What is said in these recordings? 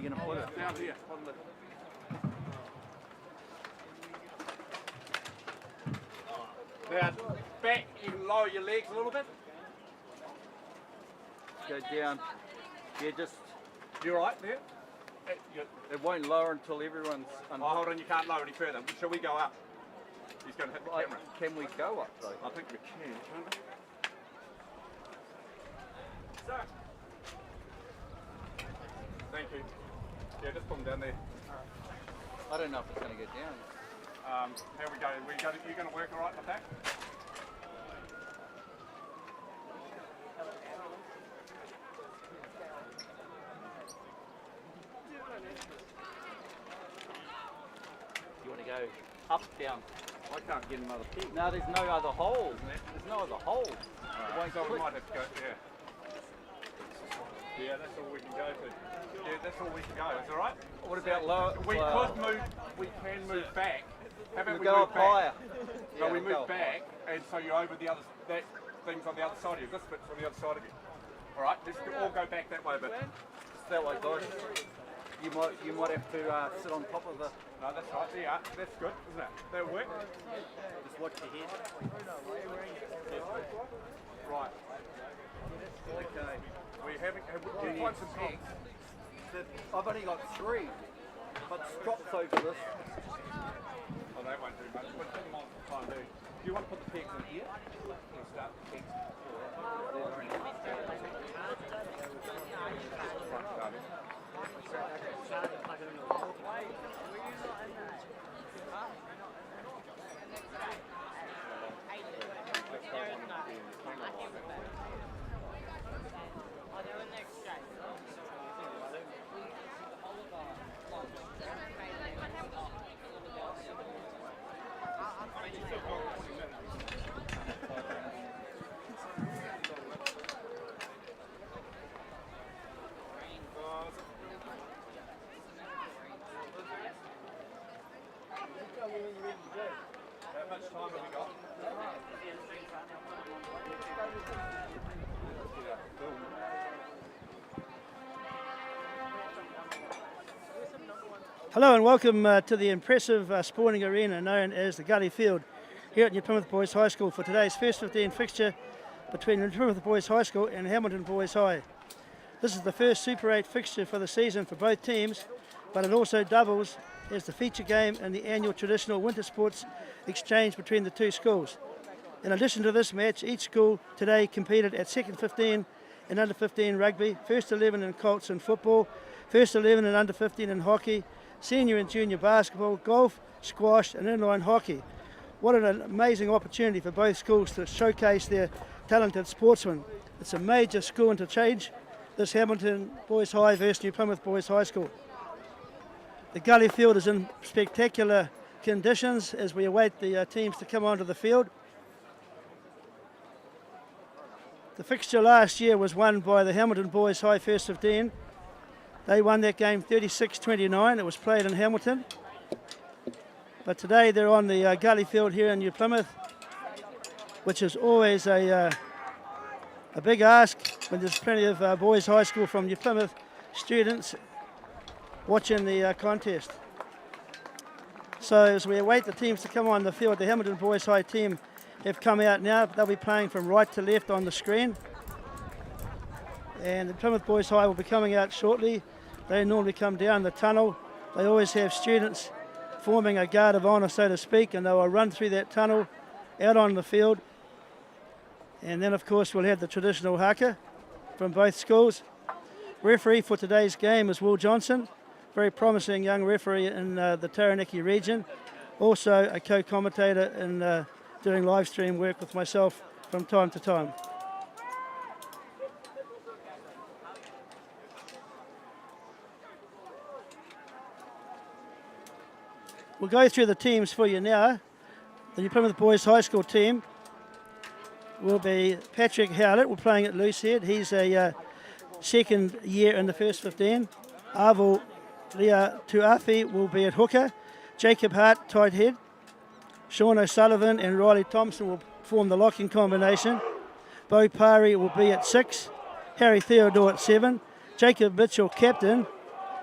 you going to put it? Down here, on the... Now, back, you can lower your legs a little bit. Go down. Yeah, just... You right there? It won't lower until everyone's... Oh, hold on, you can't lower any further. Shall we go up? He's going to hit the camera. Can we go up, though? I think we can, can't we? So. Thank you. Yeah, just put them down there. I don't know if it's going to get down. Here we go. You're going to work all right with that? You want to go up, down? I can't get another peg. No, there's no other hole. There's no other hole. It won't So we click. might have to go, yeah. Yeah, that's all we can go to. Yeah, that's all we can go. Is it all right? What about lower? We could move, we can move back. How about we go move up back? higher. So Yeah, we go move up back, and so you're over the other, that thing's on the other side of you. This bit's on the other side of you. All right, let's all go back that way a bit. It's that way, guys. You might have to sit on top of the... No, that's right. Yeah, that's good, isn't it? That'll work. Just watch your head. Right. Okay. We haven't. We'll find some pegs. I've only got 3, but strops over this. Oh, that won't do much. We'll put them on for time, do you want to put the pegs in here? We'll start the pegs. How much time have we got? Hello and welcome to the impressive sporting arena known as the Gully Field here at New Plymouth Boys High School for today's first 15 fixture between New Plymouth Boys High School and Hamilton Boys High. This is the first Super 8 fixture for the season for both teams, but it also doubles as the feature game in the annual traditional winter sports exchange between the two schools. In addition to this match, each school today competed at second 15 and under 15 rugby, first 11 in Colts in football, first 11 and under 15 in hockey, senior and junior basketball, golf, squash and inline hockey. What an amazing opportunity for both schools to showcase their talented sportsmen. It's a major school interchange, this Hamilton Boys High versus New Plymouth Boys High School. The Gully Field is in spectacular conditions as we await the teams to come onto the field. The fixture last year was won by the Hamilton Boys High first 15. They won that game 36-29. It was played in Hamilton. But today they're on the Gully Field here in New Plymouth, which is always a big ask when there's plenty of Boys High School from New Plymouth students watching the contest. So as we await the teams to come on the field, the Hamilton Boys High team have come out now. They'll be playing from right to left on the screen. And the Plymouth Boys High will be coming out shortly. They normally come down the tunnel. They always have students forming a guard of honour, so to speak, and they will run through that tunnel out on the field. And then, of course, we'll have the traditional haka from both schools. Referee for today's game is Will Johnson, very promising young referee in the Taranaki region. Also a co-commentator in doing live stream work with myself from time to time. We'll go through the teams for you now. The New Plymouth Boys High School team will be Patrick Howlett. We're playing at Loosehead. He's a second year in the first 15. Arvel Lea Tuafi will be at hooker. Jacob Hart, tight head. Sean O'Sullivan and Riley Thompson will form the locking combination. Bo Pari will be at 6. Harry Theodore at 7. Jacob Mitchell, captain.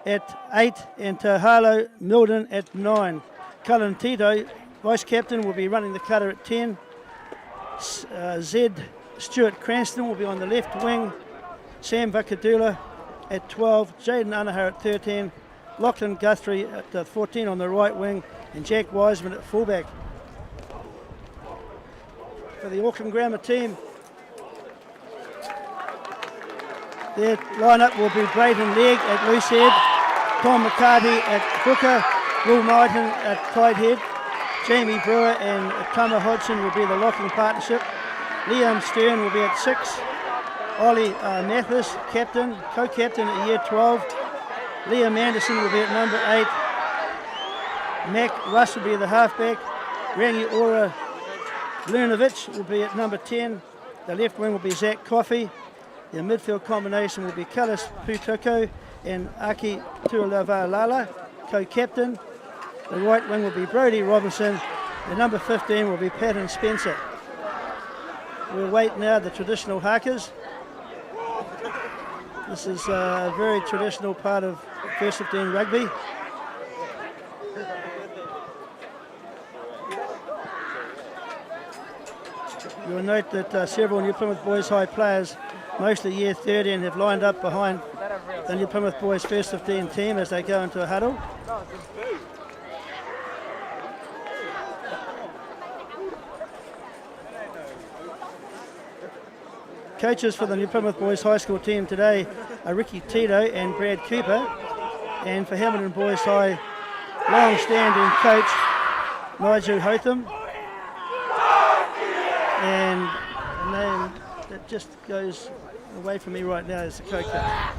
at 8 and Tahalo Milden at 9. Cullen Tito, vice captain, will be running the cutter at 10. Zed Stuart Cranston will be on the left wing. Sam Vakadula at 12. Jaden Anahar at 13. Lachlan Guthrie at 14 on the right wing. And Jack Wiseman at fullback. For the Auckland Grammar team, their lineup will be Brayden Legg at loose head, Tom McCarthy at hooker, Will Knighton at tight head, Jamie Brewer and Tama Hodgson will be the locking partnership. Liam Stern will be at 6. Ollie Mathis, captain, co-captain at year 12. Liam Anderson will be at number 8. Mac Russ will be the halfback. Rangi Ora Lunovic will be at number 10. The left wing will be Zach Coffey. The midfield combination will be Kalis Putoko and Aki Tualavalala, co-captain. The right wing will be Brody Robinson. The number 15 will be Patton Spencer. We'll wait now the traditional hakas. This is a very traditional part of first 15 rugby. You'll note that several New Plymouth Boys High players, mostly year 13, have lined up behind the New Plymouth Boys first 15 team as they go into a huddle. Coaches for the New Plymouth Boys High School team today are Ricky Tito and Brad Cooper. And for Hamilton Boys High, long-standing coach Nigel Hotham. And the name that just goes away from me right now is the co-coach.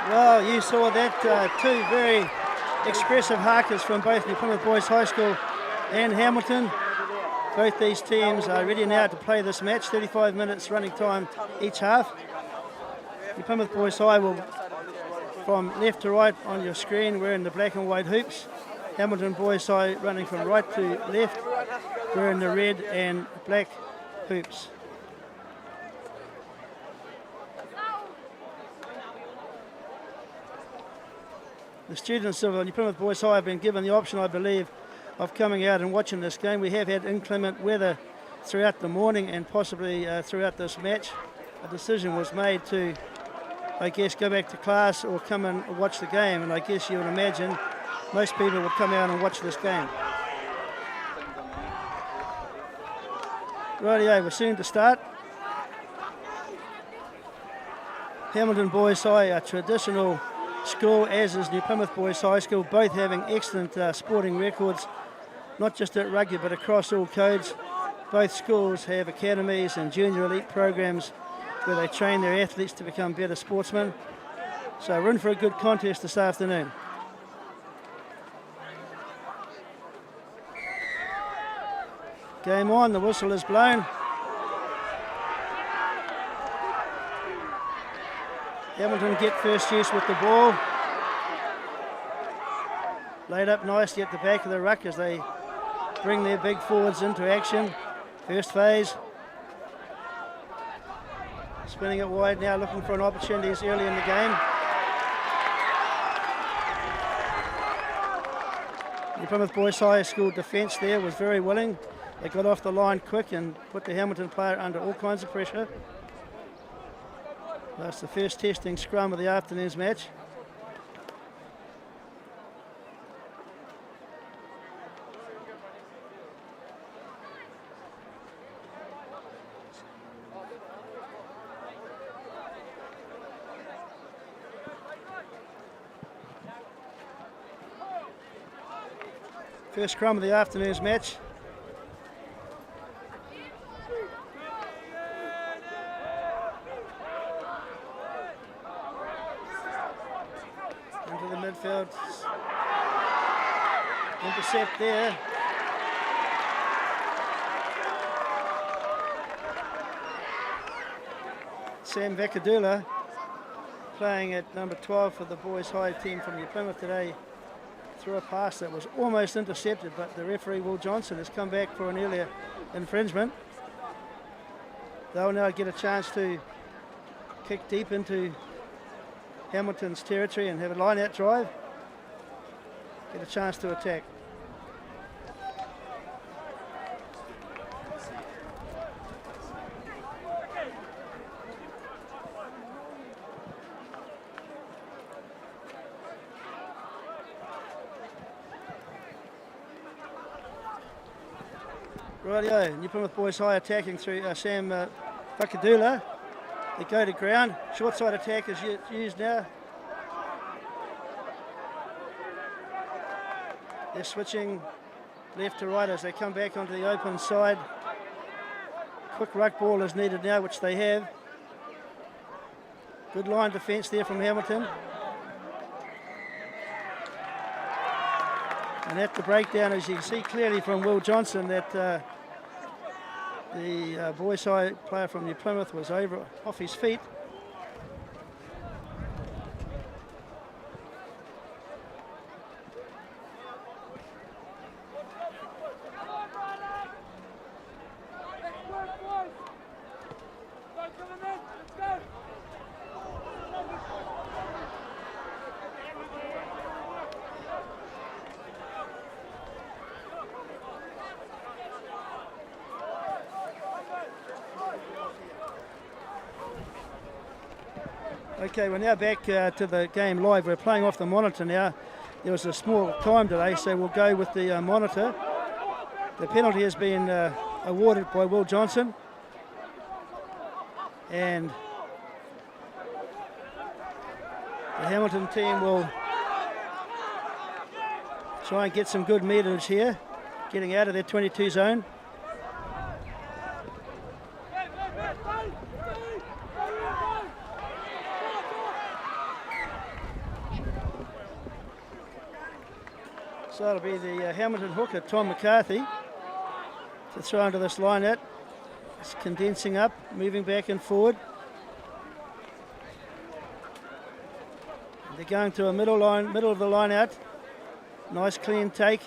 Well, you saw that two very expressive hakas from both New Plymouth Boys High School and Hamilton. Both these teams are ready now to play this match. 35 minutes running time each half. The Plymouth Boys High will, from left to right on your screen, wearing the black and white hoops. Hamilton Boys High running from right to left, wearing the red and black hoops. The students of New Plymouth Boys High have been given the option, I believe, of coming out and watching this game. We have had inclement weather throughout the morning and possibly throughout this match. A decision was made to, I guess, go back to class or come and watch the game, and I guess you would imagine most people would come out and watch this game. Rightio, we're soon to start. Hamilton Boys High, a traditional school, as is New Plymouth Boys High School, both having excellent sporting records, not just at rugby but across all codes. Both schools have academies and junior elite programs where they train their athletes to become better sportsmen. So we're in for a good contest this afternoon. Game on, the whistle is blown. Hamilton get first use with the ball. Laid up nicely at the back of the ruck as they bring their big forwards into action. First phase. Spinning it wide now, looking for an opportunity early in the game. The Plymouth Boys High School defence there was very willing. They got off the line quick and put the Hamilton player under all kinds of pressure. That's the first testing scrum of the afternoon's match. First scrum of the afternoon's match. Into the midfield. Intercept there. Sam Vakadula, playing at number 12 for the Boys High team from New Plymouth today, threw a pass that was almost intercepted, but the referee Will Johnson has come back for an earlier infringement. They'll now get a chance to kick deep into Hamilton's territory and have a line-out drive. Get a chance to attack. Rightio, New Plymouth Boys High attacking through Sam Vakadula. They go to ground. Short side attack is used now. They're switching left to right as they come back onto the open side. Quick ruck ball is needed now, which they have. Good line defence there from Hamilton. And at the breakdown, as you can see clearly from Will Johnson, that the Boys High player from New Plymouth was off his feet. Okay, we're now back to the game live. We're playing off the monitor now. There was a small time delay, so we'll go with the monitor. The penalty has been awarded by Will Johnson. And the Hamilton team will try and get some good meterage here, getting out of their 22 zone. So it'll be the Hamilton hooker, Tom McCarthy, to throw into this line out. It's condensing up, moving back and forward. They're going to a middle of the line out. Nice clean take.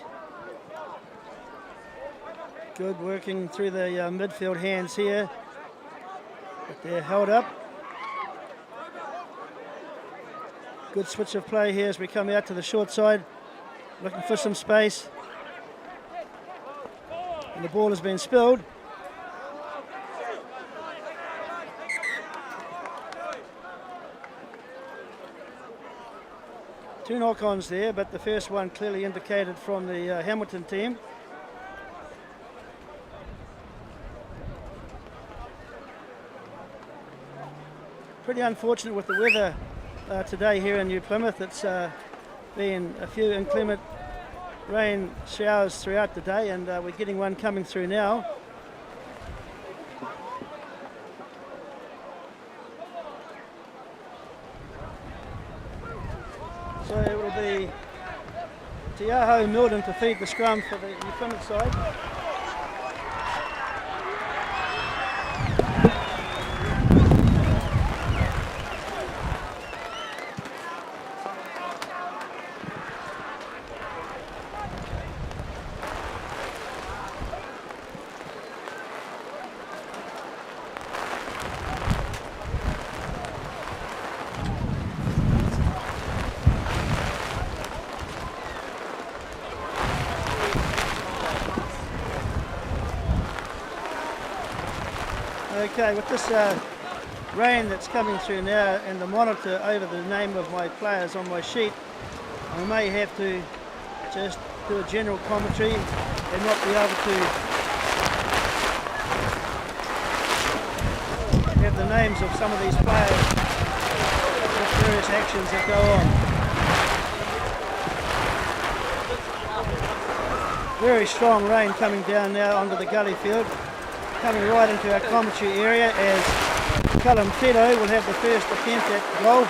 Good working through the midfield hands here. But they're held up. Good switch of play here as we come out to the short side. Looking for some space. And the ball has been spilled. Two knock-ons there, but the first one clearly indicated from the Hamilton team. Pretty unfortunate with the weather today here in New Plymouth. It's been a few inclement rain showers throughout the day, and we're getting one coming through now. So it will be Tiaho Milden to feed the scrum for the New Plymouth side. Okay, with this rain that's coming through now and the monitor over the name of my players on my sheet, I may have to just do a general commentary and not be able to have the names of some of these players with various actions that go on. Very strong rain coming down now onto the gully field. Coming right into our commentary area as Callum Tito will have the first attempt at goal.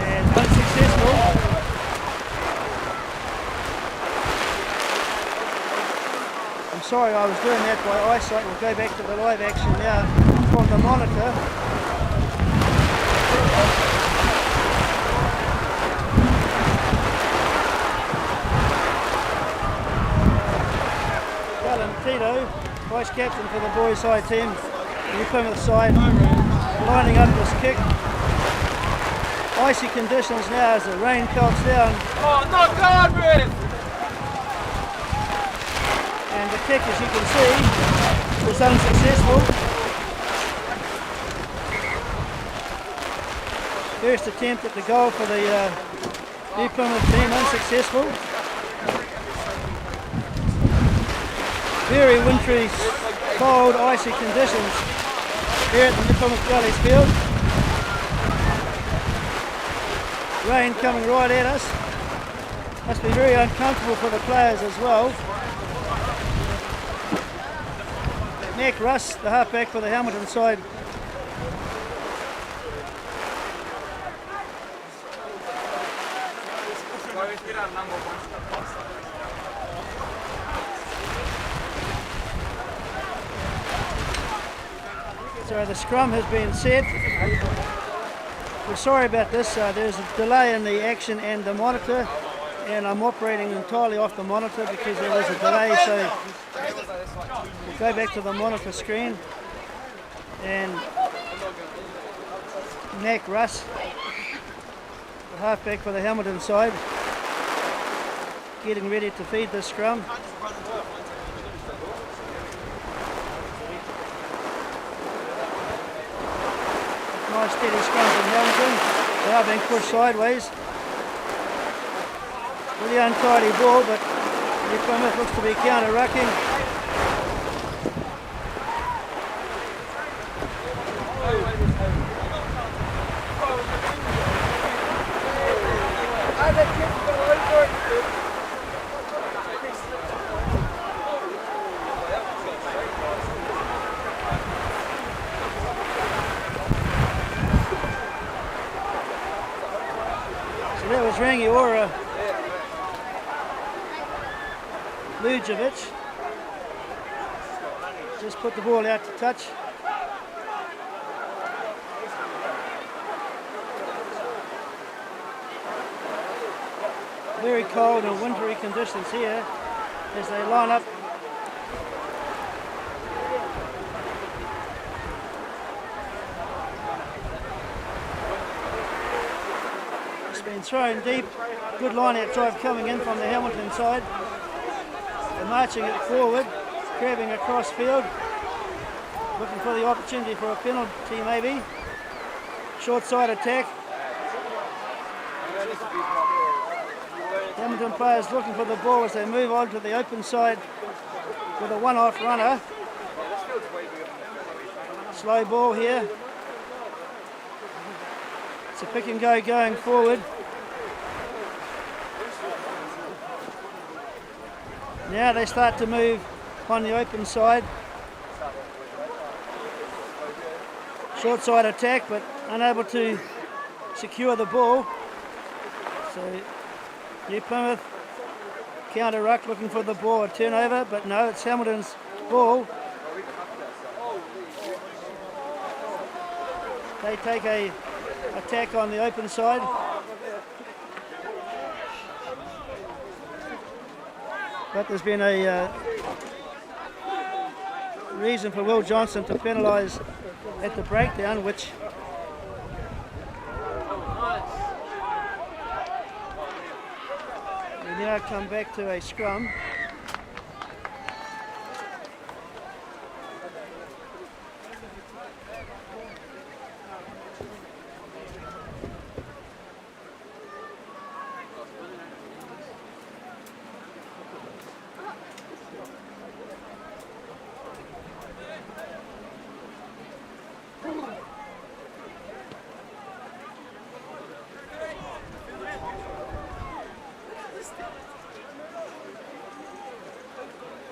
And unsuccessful. I'm sorry I was doing that by eyesight. We'll go back to the live action now from the monitor. Tito, vice captain for the boys' high team, New Plymouth side, lining up this kick. Icy conditions now as the rain pelts down. Oh, not God, man! And the kick, as you can see, was unsuccessful. First attempt at the goal for the New Plymouth team, unsuccessful. Very wintry, cold, icy conditions here at the New Plymouth Gullies field. Rain coming right at us. Must be very uncomfortable for the players as well. Mac Russ, the halfback for the Hamilton side. So the scrum has been set. We're sorry about this. There's a delay in the action and the monitor, and I'm operating entirely off the monitor because there was a delay. So we'll go back to the monitor screen, and Mac Russ, the halfback for the Hamilton side, getting ready to feed the scrum. Nice steady scrum from Hamilton. They are being pushed sideways. Really untidy ball, but New Plymouth looks to be counter-rucking. is Rangiora Lujovic. Just put the ball out to touch. Very cold and wintry conditions here as they line up. It's been thrown deep. Good line out drive coming in from the Hamilton side. They're marching it forward, grabbing across field, looking for the opportunity for a penalty maybe. Short side attack. Hamilton players looking for the ball as they move on to the open side with a one-off runner. Slow ball here. It's a pick and go going forward. Now they start to move on the open side. Short side attack, but unable to secure the ball. So New Plymouth counter ruck looking for the ball, a turnover, but no, it's Hamilton's ball. They take a attack on the open side. But there's been a reason for Will Johnson to penalise at the breakdown, which we now come back to a scrum.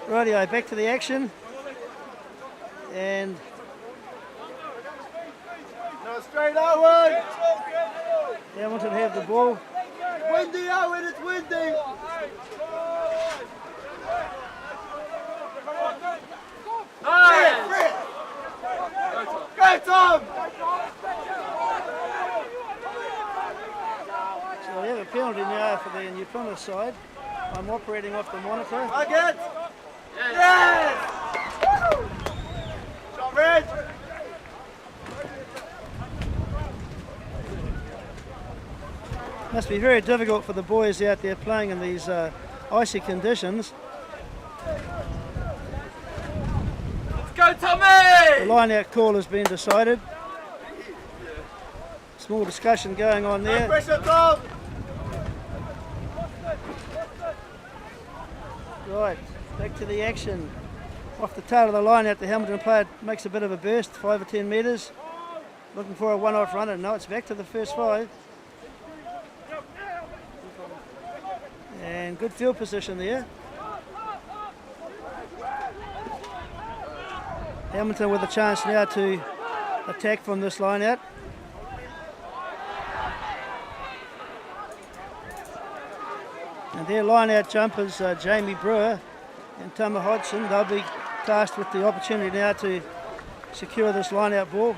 Rightio, back to the action, and No, straight Owen! Hamilton have the ball. Windy, Owen, it's windy! Nice! Go, Tom! So we have a penalty now for the New Plymouth side. I'm operating off the monitor. Again! Yes! Woo! Shot red! Must be very difficult for the boys out there playing in these icy conditions. Let's go, Tommy! The line-out call has been decided. Small discussion going on No there. pressure, Tom! Right, back to the action. Off the tail of the line out, the Hamilton player makes a bit of a burst, 5 or 10 metres. Looking for a one-off runner. No, it's back to the first 5. And good field position there. Hamilton with a chance now to attack from this line out. And their line-out jumpers, Jamie Brewer and Tama Hodgson, they'll be tasked with the opportunity now to secure this line-out ball.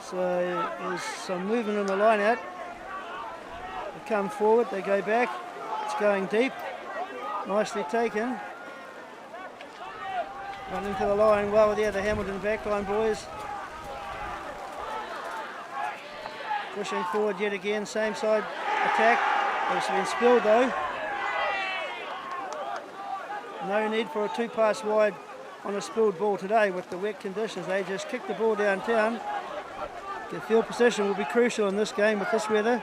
So there's some movement in the line-out. They come forward, they go back. It's going deep. Nicely taken. Running to the line well there, the Hamilton backline boys. Pushing forward yet again, same side attack. It's been spilled though. No need for a 2-pass wide on a spilled ball today with the wet conditions. They just kick the ball downtown. The field position will be crucial in this game with this weather.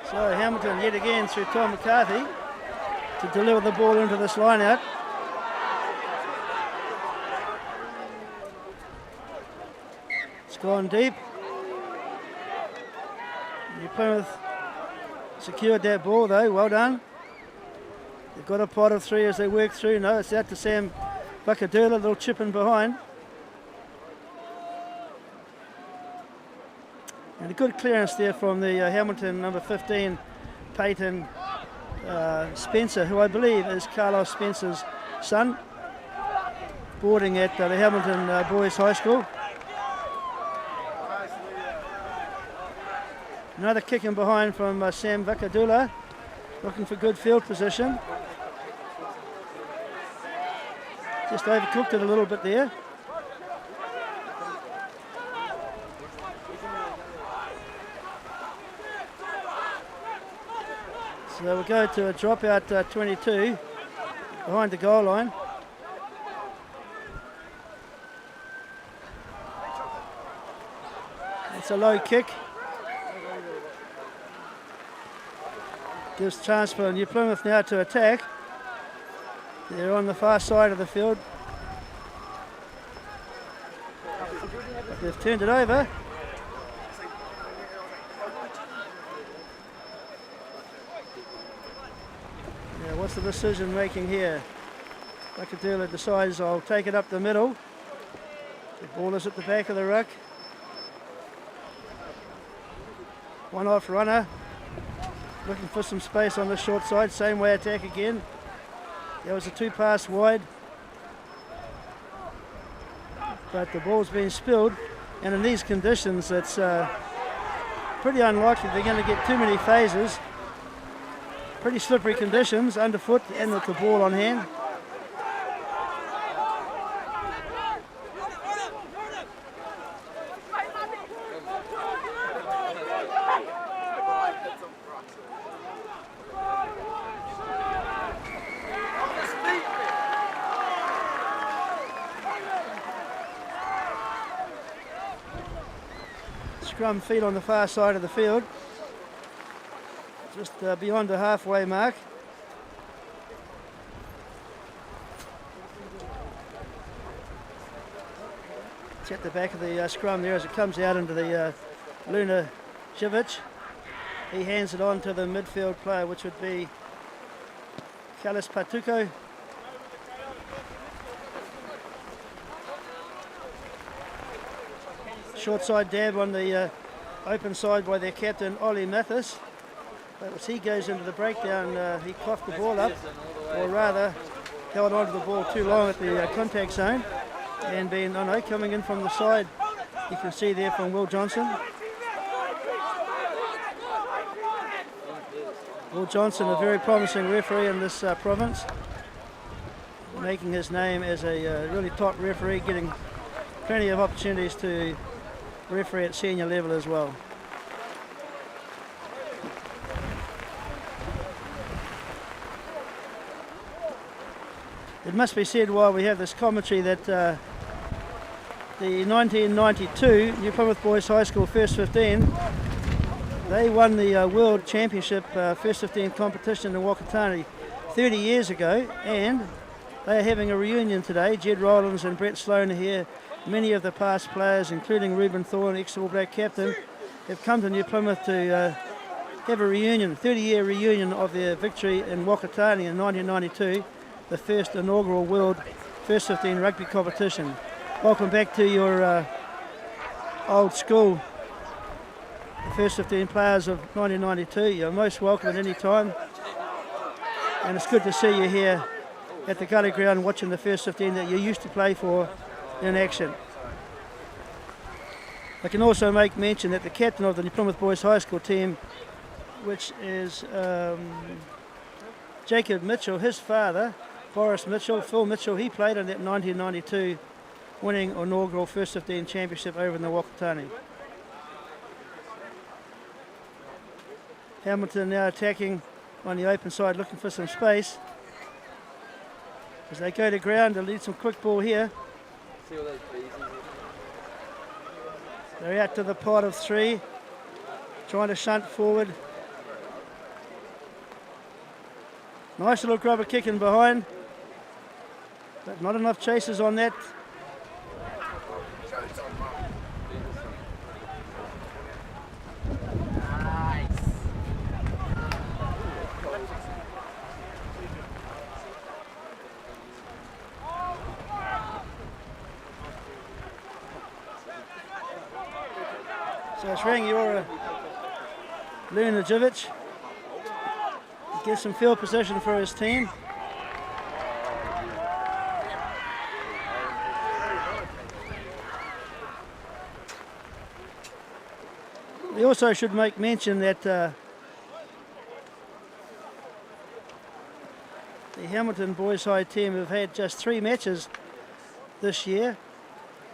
So Hamilton yet again through Tom McCarthy to deliver the ball into this line out. gone deep. New Plymouth secured that ball though, well done. They've got a pot of 3 as they work through. No, it's out to Sam Vakadula, a little chip in behind. And a good clearance there from the Hamilton number 15, Peyton Spencer, who I believe is Carlos Spencer's son, boarding at the Hamilton Boys High School. Another kick in behind from Sam Vakadula, looking for good field position. Just overcooked it a little bit there. So we'll go to a dropout 22 behind the goal line. It's a low kick. Gives chance for New Plymouth now to attack. They're on the far side of the field. But they've turned it over. Now what's the decision making here? Vakadula decides I'll take it up the middle. The ball is at the back of the ruck. One off runner. Looking for some space on the short side. Same way attack again. There was a 2 pass wide. But the ball's been spilled. And in these conditions, it's pretty unlikely they're going to get too many phases. Pretty slippery conditions, underfoot and with the ball on hand. Scrum feet on the far side of the field, just beyond the halfway mark. It's at the back of the scrum there as it comes out into the Luna Živic. He hands it on to the midfield player, which would be Kalis Patuko. Short side dab on the open side by their captain, Ollie Mathis. But as he goes into the breakdown, he coughed the ball up, or rather held onto the ball too long at the contact zone. And being coming in from the side, you can see there from Will Johnson. Will Johnson, a very promising referee in this province, making his name as a really top referee, getting plenty of opportunities to referee at senior level as well. It must be said while we have this commentary that the 1992 New Plymouth Boys High School First 15, they won the World Championship First 15 competition in Wakatani 30 years ago, and they are having a reunion today. Jed Rowlands and Brett Sloan are here. Many of the past players, including Reuben Thorne, ex-All Black captain, have come to New Plymouth to have a reunion, 30-year reunion of their victory in Wakatani in 1992, the first inaugural World First 15 Rugby competition. Welcome back to your old school, the First 15 players of 1992. You're most welcome at any time. And it's good to see you here at the Gully Ground watching the First 15 that you used to play for in action. I can also make mention that the captain of the New Plymouth Boys High School team, which is Jacob Mitchell, his father, Boris Mitchell, Phil Mitchell, he played in that 1992 winning inaugural First 15 championship over in the Wakatani. Hamilton now attacking on the open side, looking for some space. As they go to ground, they'll need some quick ball here. They're out to the pot of 3, trying to shunt forward. Nice little grubber kick in behind, but not enough chasers on that. That's Rangiora Lunajovic. Gets some field position for his team. We also should make mention that the Hamilton Boys High team have had just 3 matches this year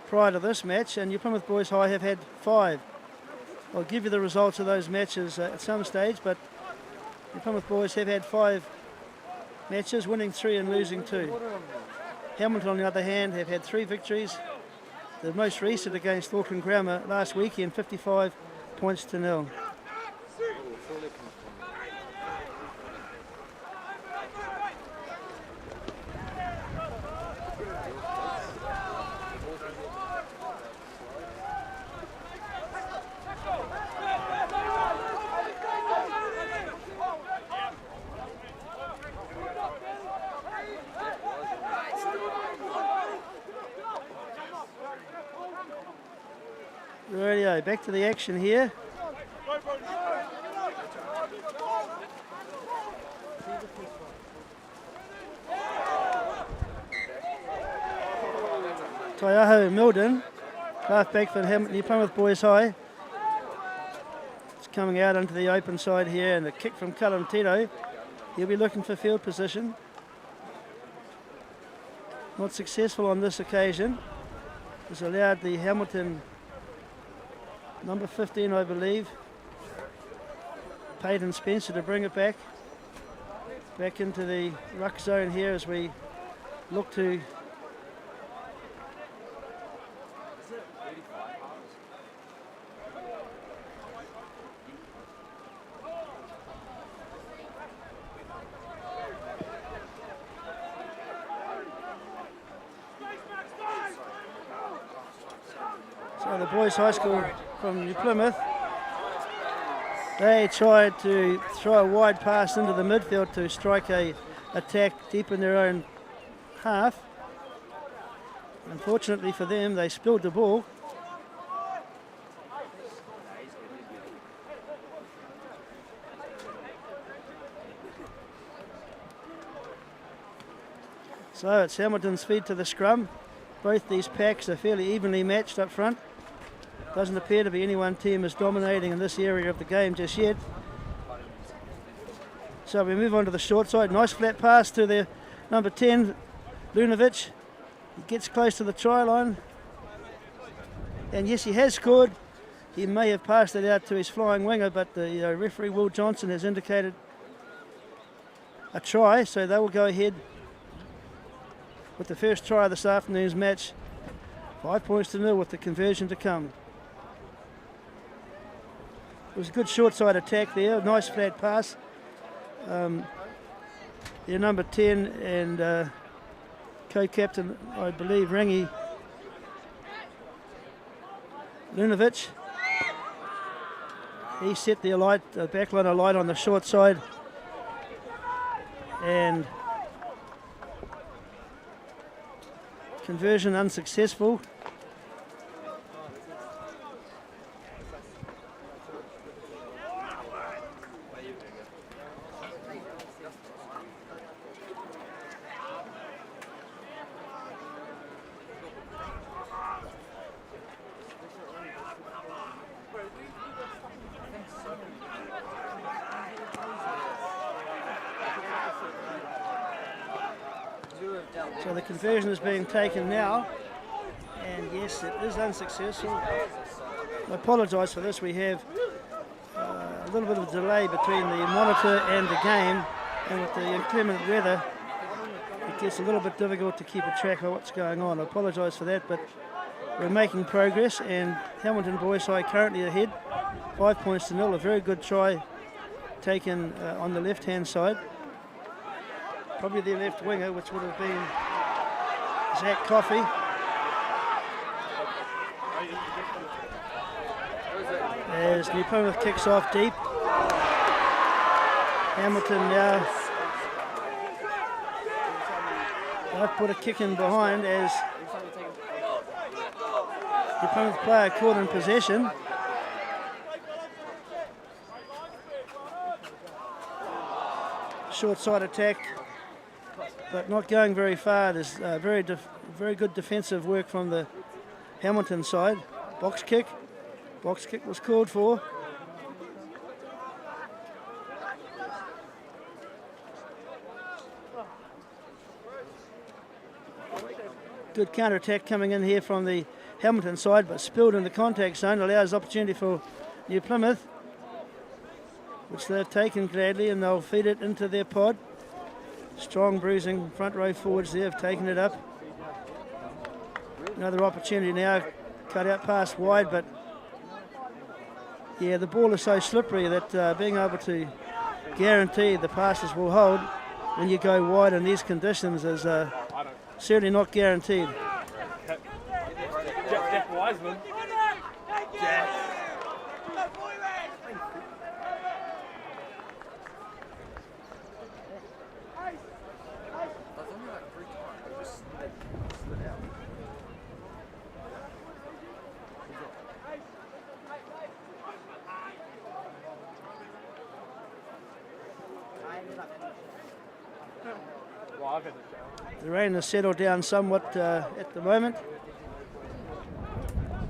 prior to this match, and New Plymouth Boys High have had 5. I'll give you the results of those matches at some stage, but the Plymouth Boys have had 5 matches, winning 3 and losing 2. Hamilton, on the other hand, have had 3 victories. The most recent against Auckland Grammar last weekend, 55 points to 0. Radio, back to the action here. Taiaho Milden, halfback for New Plymouth Boys High. It's coming out onto the open side here, and a kick from Callum Tito. He'll be looking for field position. Not successful on this occasion. Has allowed the Hamilton number 15, I believe, Peyton Spencer, to bring it back into the ruck zone here as we look to so the boys high school from New Plymouth, they tried to throw a wide pass into the midfield to strike a attack deep in their own half. Unfortunately for them, they spilled the ball. So it's Hamilton's feed to the scrum. Both these packs are fairly evenly matched up front. Doesn't appear to be any one team is dominating in this area of the game just yet. So we move on to the short side. Nice flat pass to the number 10, Lunovic. He gets close to the try line. And yes, he has scored. He may have passed it out to his flying winger, but the referee, Will Johnson, has indicated a try. So they will go ahead with the first try of this afternoon's match. 5 points to 0 with the conversion to come. It was a good short side attack there, nice flat pass. Their number 10 and co-captain, I believe, Rangi Lunovic. He set the backline alight on the short side, and conversion unsuccessful. So the conversion is being taken now, and yes, it is unsuccessful. I apologise for this. We have a little bit of a delay between the monitor and the game, and with the inclement weather, it gets a little bit difficult to keep a track of what's going on. I apologise for that, but we're making progress, and Hamilton Boys High currently ahead, 5 points to 0. A very good try taken on the left-hand side. Probably their left winger, which would have been Zach Coffey. As New Plymouth kicks off deep. Hamilton now they've put a kick in behind as New Plymouth player caught in possession. short side attack, but not going very far. There's very good defensive work from the Hamilton side. Box kick was called for. Good counter-attack coming in here from the Hamilton side, but spilled in the contact zone, allows opportunity for New Plymouth, which they've taken gladly, and they'll feed it into their pod. Strong bruising front row forwards there have taken it up. Another opportunity now, cut out pass wide, but yeah, the ball is so slippery that being able to guarantee the passes will hold when you go wide in these conditions is certainly not guaranteed. Jack Wiseman. Jack. The rain has settled down somewhat at the moment.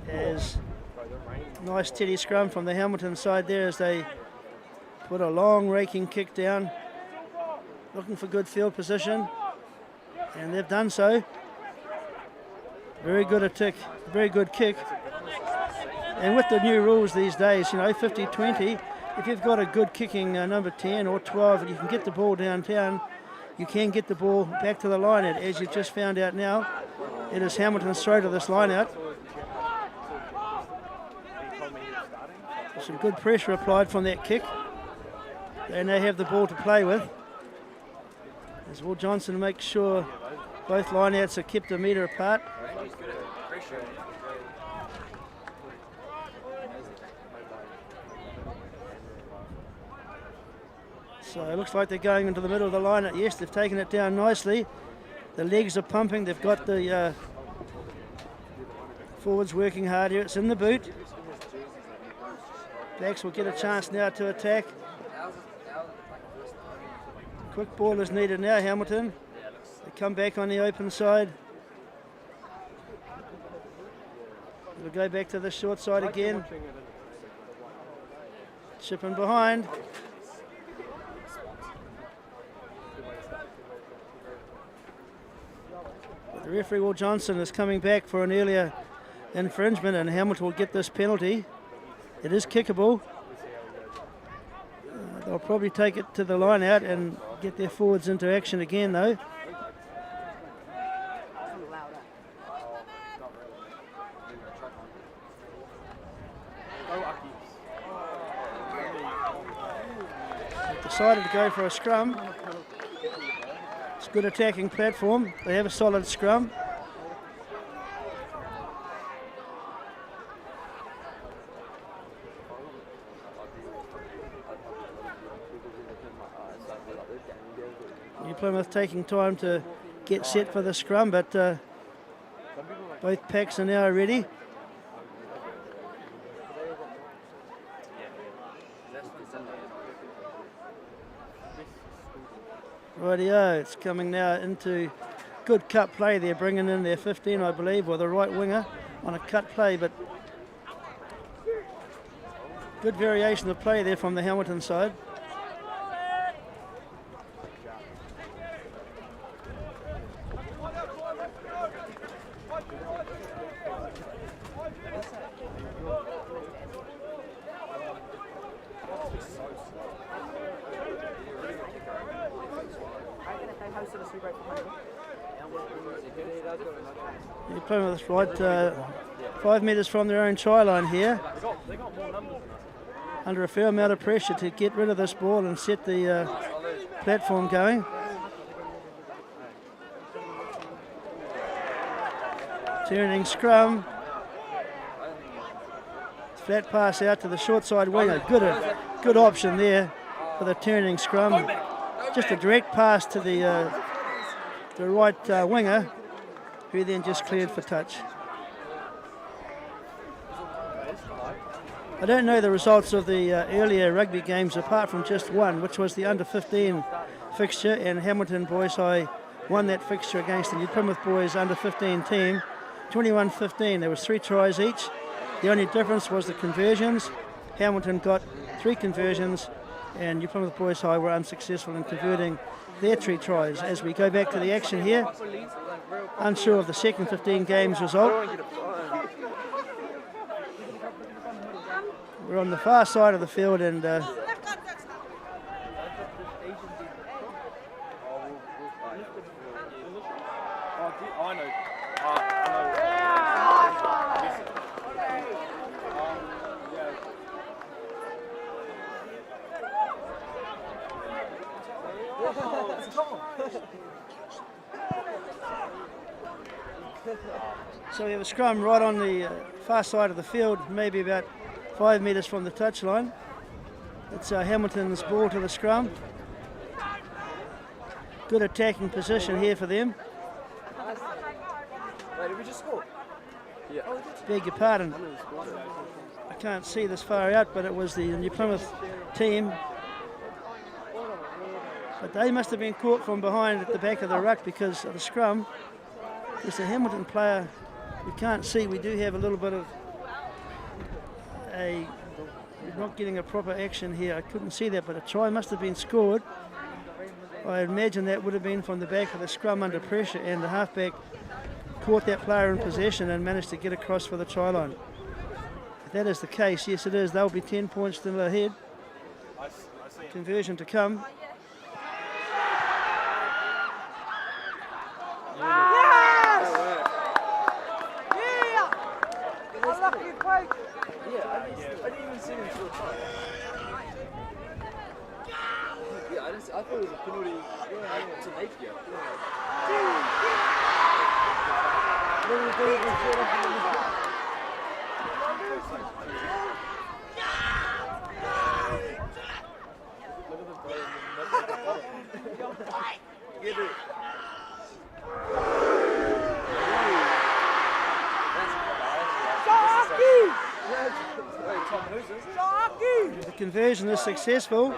As nice steady scrum from the Hamilton side there as they put a long raking kick down, looking for good field position, and they've done so. Very good attack, very good kick. And with the new rules these days, 50-20, if you've got a good kicking number 10 or 12 and you can get the ball downtown, you can get the ball back to the line out. As you've just found out now, it is Hamilton's throw to this line out. Some good pressure applied from that kick. They now have the ball to play with. As Will Johnson makes sure both line-outs are kept a metre apart. So it looks like they're going into the middle of the line. Yes, they've taken it down nicely. The legs are pumping. They've got the forwards working hard here. It's in the boot. Blacks will get a chance now to attack. Quick ball is needed now, Hamilton. They come back on the open side. We'll go back to the short side again. Chipping behind. The referee, Will Johnson, is coming back for an earlier infringement, and Hamilton will get this penalty. It is kickable. They'll probably take it to the line out and get their forwards into action again, though. They've decided to go for a scrum. It's a good attacking platform. They have a solid scrum. New Plymouth taking time to get set for the scrum, but both packs are now ready. Rightio, it's coming now into good cut play. They're bringing in their 15, I believe, or the right winger on a cut play, but good variation of play there from the Hamilton side. New Plymouth right 5 metres from their own try line here. Under a fair amount of pressure to get rid of this ball and set the platform going. Turning scrum. Flat pass out to the short side winger. Good option there for the turning scrum. Just a direct pass to the right winger, who then just cleared for touch. I don't know the results of the earlier rugby games apart from just one, which was the under-15 fixture, and Hamilton Boys High won that fixture against the New Plymouth Boys under 15 team, 21-15. There was 3 tries each. The only difference was the conversions. Hamilton got 3 conversions, and New Plymouth Boys High were unsuccessful in converting their 3 tries. As we go back to the action here, unsure of the second 15 games result. We're on the far side of the field, and so we have a scrum right on the far side of the field, maybe about 5 metres from the touchline. It's Hamilton's ball to the scrum. Good attacking position here for them. Wait, did we just score? Yeah. Beg your pardon. I can't see this far out, but it was the New Plymouth team. But they must have been caught from behind at the back of the ruck because of the scrum. It's a Hamilton player we can't see. We do have a little bit of we're not getting a proper action here. I couldn't see that, but a try must have been scored. I imagine that would have been from the back of the scrum under pressure, and the halfback caught that player in possession and managed to get across for the try line. If that is the case, yes it is, they'll be 10 points still ahead. Conversion to come. I didn't even see him through a try. Yeah, I thought it was a penalty to Napier. Get it. The conversion is successful.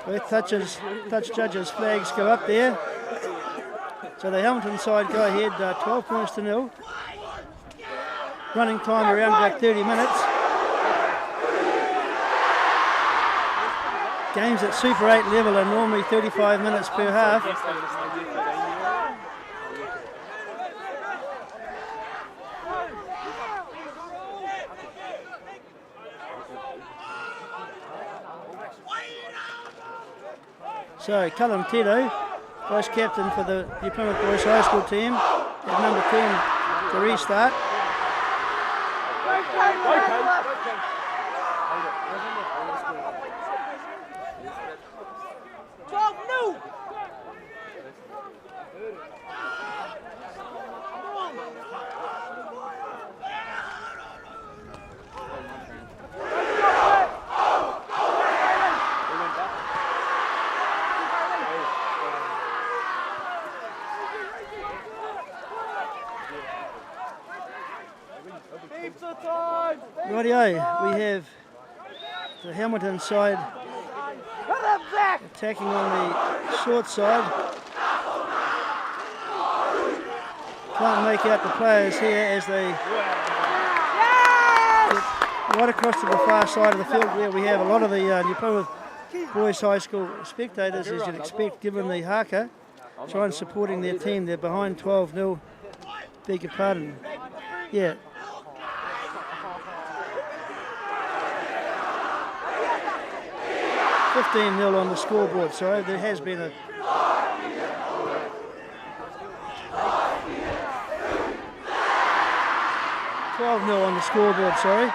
Both touch judges' flags go up there. So the Hamilton side go ahead 12 points to 0. Running time around about 30 minutes. Games at Super 8 level are normally 35 minutes per half. So Callum Tito, vice captain for the New Plymouth Boys High School team, at number 10 to restart. Rightio, we have the Hamilton side attacking on the short side. Can't make out the players here as they get right across to the far side of the field where we have a lot of the New Plymouth Boys High School spectators, as you'd expect, given the haka, trying supporting their team. They're behind 12-0. Beg your pardon. Yeah. $15-0 on the scoreboard, sorry. There has been a $12-0 on the scoreboard, sorry.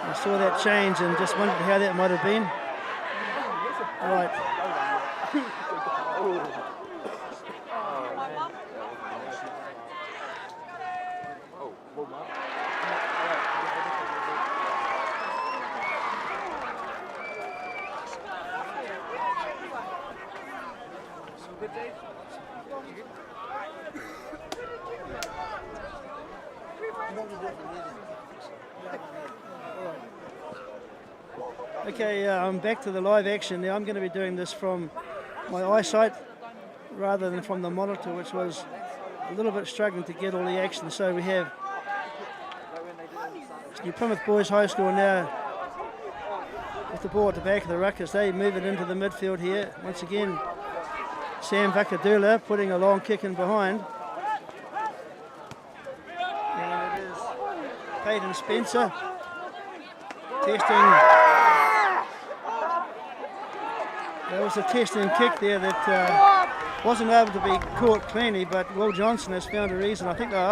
I saw that change and just wondered how that might have been. Right. Okay, I'm back to the live action now. I'm going to be doing this from my eyesight rather than from the monitor, which was a little bit struggling to get all the action. So we have New Plymouth Boys High School now with the ball at the back of the ruck as they move it into the midfield here. Once again, Sam Vakadula putting a long kick in behind. And it is Peyton Spencer testing. There was a testing kick there that wasn't able to be caught cleanly, but Will Johnson has found a reason. I think they were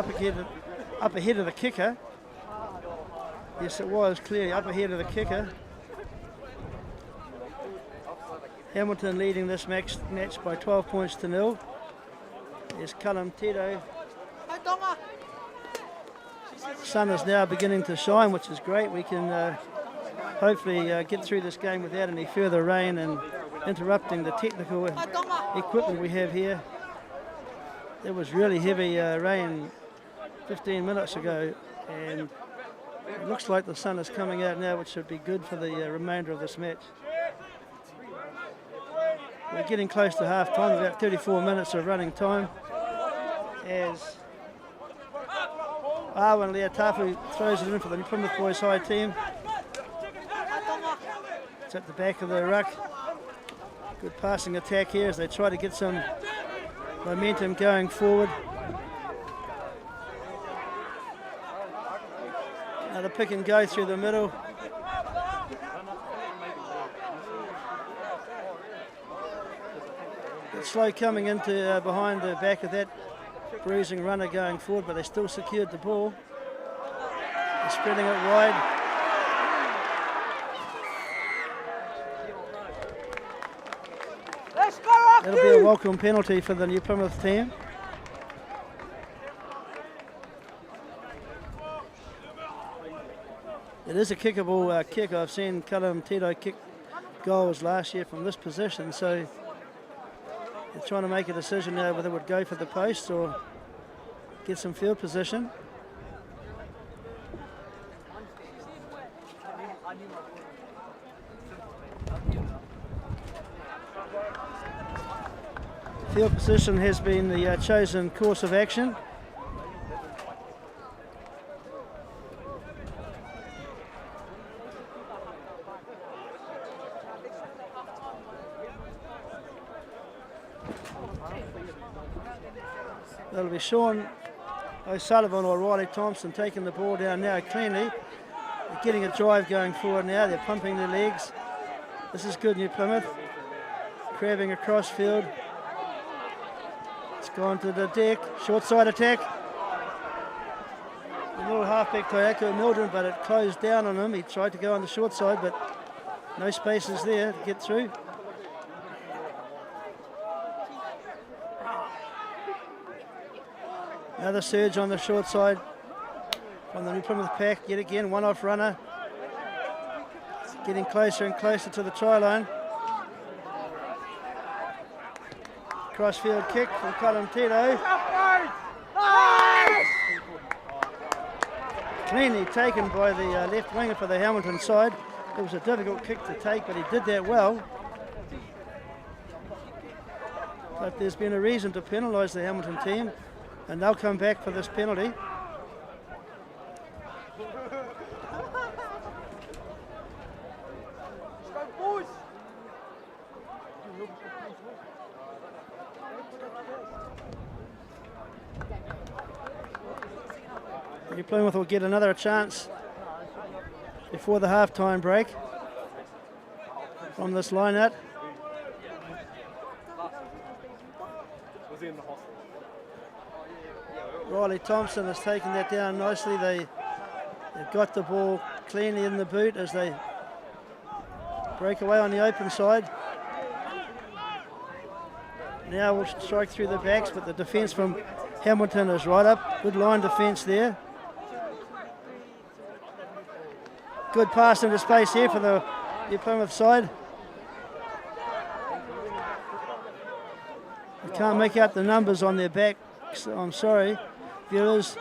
up ahead of the kicker. Yes, it was clearly up ahead of the kicker. Hamilton leading this match by 12 points to 0. There's Callum Tito. The sun is now beginning to shine, which is great. We can hopefully get through this game without any further rain and interrupting the technical equipment we have here. There was really heavy rain 15 minutes ago, and it looks like the sun is coming out now, which should be good for the remainder of this match. We're getting close to half time, about 34 minutes of running time, as Arwen Leotafu throws it in for the Plymouth Boys High team. It's at the back of the ruck. Good passing attack here as they try to get some momentum going forward. Another pick and go through the middle. It's slow coming into behind the back of that bruising runner going forward, but they still secured the ball. They're spreading it wide. That'll be a welcome penalty for the New Plymouth team. It is a kickable kick. I've seen Callum Tito kick goals last year from this position, so they're trying to make a decision now whether it would go for the post or get some field position. Field position has been the chosen course of action. That'll be Sean O'Sullivan or Riley Thompson taking the ball down now cleanly. They're getting a drive going forward now. They're pumping their legs. This is good, New Plymouth. Crabbing across field. It's gone to the deck. Short side attack. A little halfback Toyako Mildred, but it closed down on him. He tried to go on the short side, but no spaces there to get through. Another surge on the short side from the New Plymouth pack. Yet again, one-off runner. It's getting closer and closer to the try line. Crossfield kick from Callum Tito. Cleanly taken by the left winger for the Hamilton side. It was a difficult kick to take, but he did that well. But there's been a reason to penalise the Hamilton team, and they'll come back for this penalty. New Plymouth will get another chance before the half-time break from this line-out. Riley Thompson has taken that down nicely. They've got the ball cleanly in the boot as they break away on the open side. Now we'll strike through the backs, but the defence from Hamilton is right up. Good line defence there. Good pass into space here for the New Plymouth side. I can't make out the numbers on their backs, I'm sorry, viewers.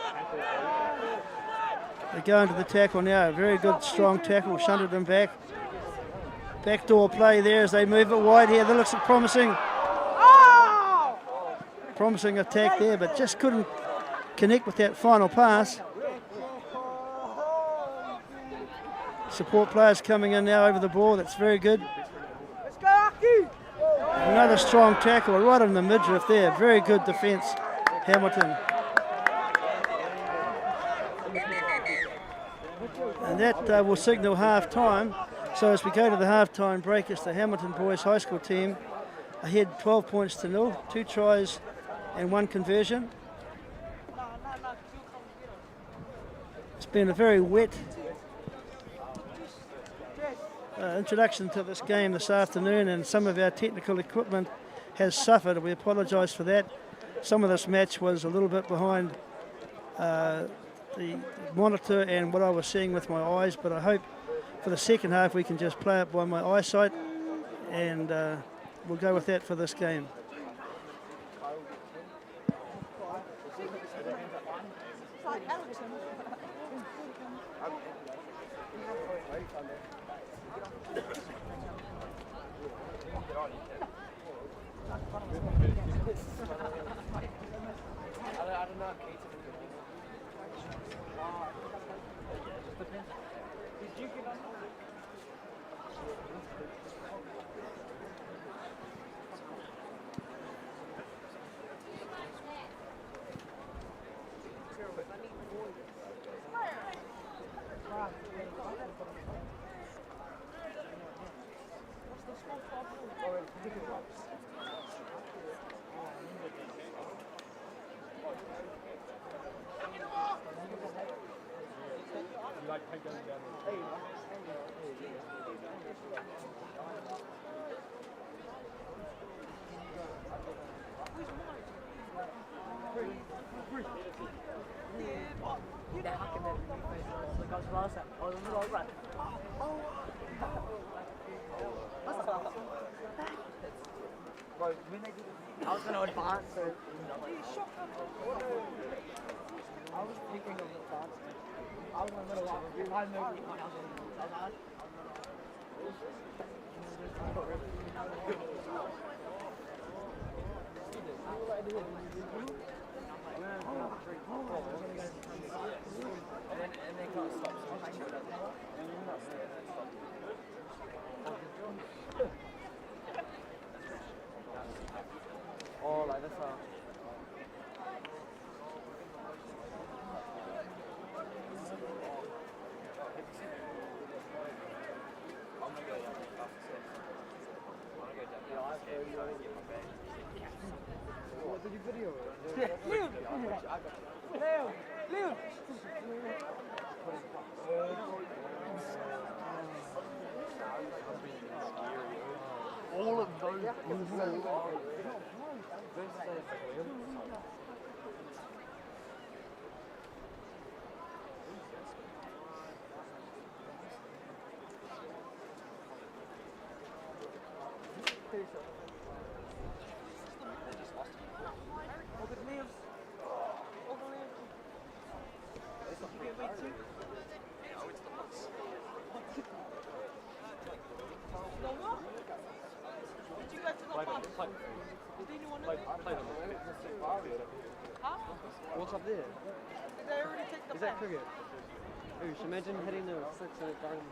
They're going to the tackle now. A very good, strong tackle, shunted them back. Backdoor play there as they move it wide here. That looks promising. Promising attack there, but just couldn't connect with that final pass. Support players coming in now over the ball. That's very good. Let's go, Aki! Another strong tackle right in the midriff there. Very good defence, Hamilton. And that will signal half time. So as we go to the half-time break, it's the Hamilton Boys High School team ahead 12 points to 0, 2 tries and 1 conversion. It's been a very wet introduction to this game this afternoon, and some of our technical equipment has suffered. We apologise for that. Some of this match was a little bit behind the monitor and what I was seeing with my eyes, but I hope for the second half we can just play it by my eyesight, and we'll go with that for this game. I don't know. Did you get on? I was going to advance, so I was thinking of advancing. I was going to if I moved my house that hard. And then can't stop. Oh, like this. What did you video? Leon! All of those. What's up there? Did they already take the Is that cricket? Oosh, imagine hitting the six and it going in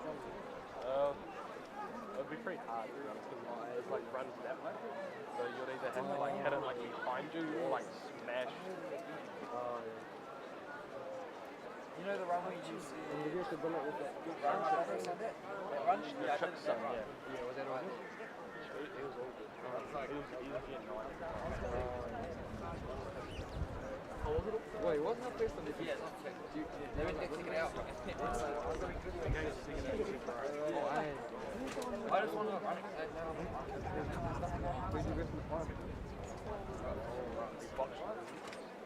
It'd be pretty hard to be honest, because it like runs that way. So you'd either have to like hit it like behind you or like smash. You know the runway you see? You have to build it with that. That run? Yeah, chip some, yeah. Yeah, was that all good? It was all good. He was getting 90. Wait, wasn't the first one that you... Yeah, They went to take it out. I just want to run it. Where'd you go from the farm?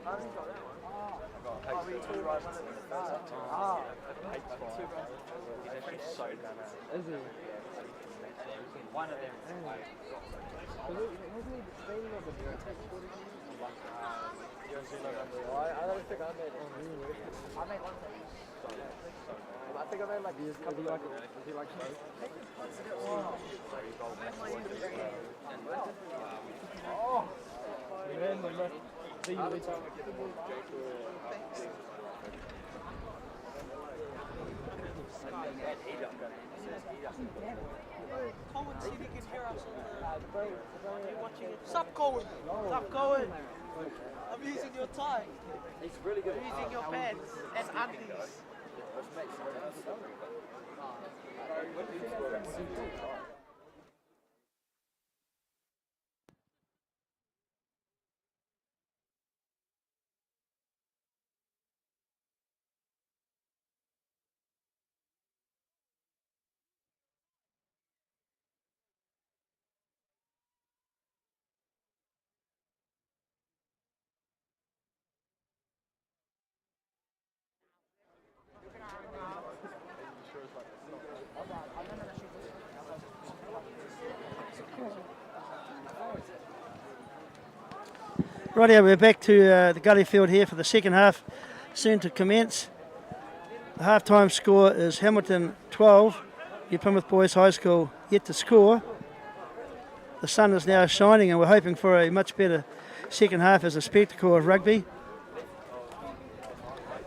I haven't got that one. He's actually so dumb. Is he? One of them. Wasn't he training of the take 40? I don't think I made it. I made one thing. I think I made like a couple of... Is he like both? Colin, see if you can hear us on the... You're watching it. Stop Colin! Stop Colin! I'm using your tie. He's really good. I'm using your pants and undies. Rightio, we're back to the gully field here for the second half, soon to commence. The half-time score is Hamilton 12, New Plymouth Boys High School yet to score. The sun is now shining and we're hoping for a much better second half as a spectacle of rugby.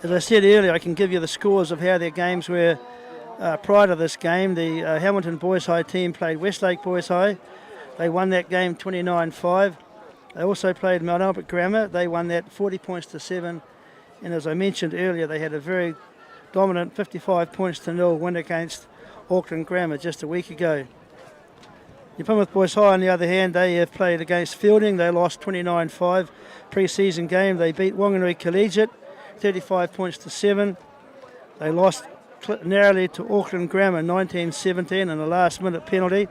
As I said earlier, I can give you the scores of how their games were prior to this game. The Hamilton Boys High team played Westlake Boys High. They won that game 29-5. They also played Mount Albert Grammar. They won that 40 points to 7. And as I mentioned earlier, they had a very dominant 55 points to 0 win against Auckland Grammar just a week ago. New Plymouth Boys High, on the other hand, they have played against Fielding. They lost 29-5 pre-season game. They beat Whanganui Collegiate 35 points to 7. They lost narrowly to Auckland Grammar 19-17 in a last-minute penalty.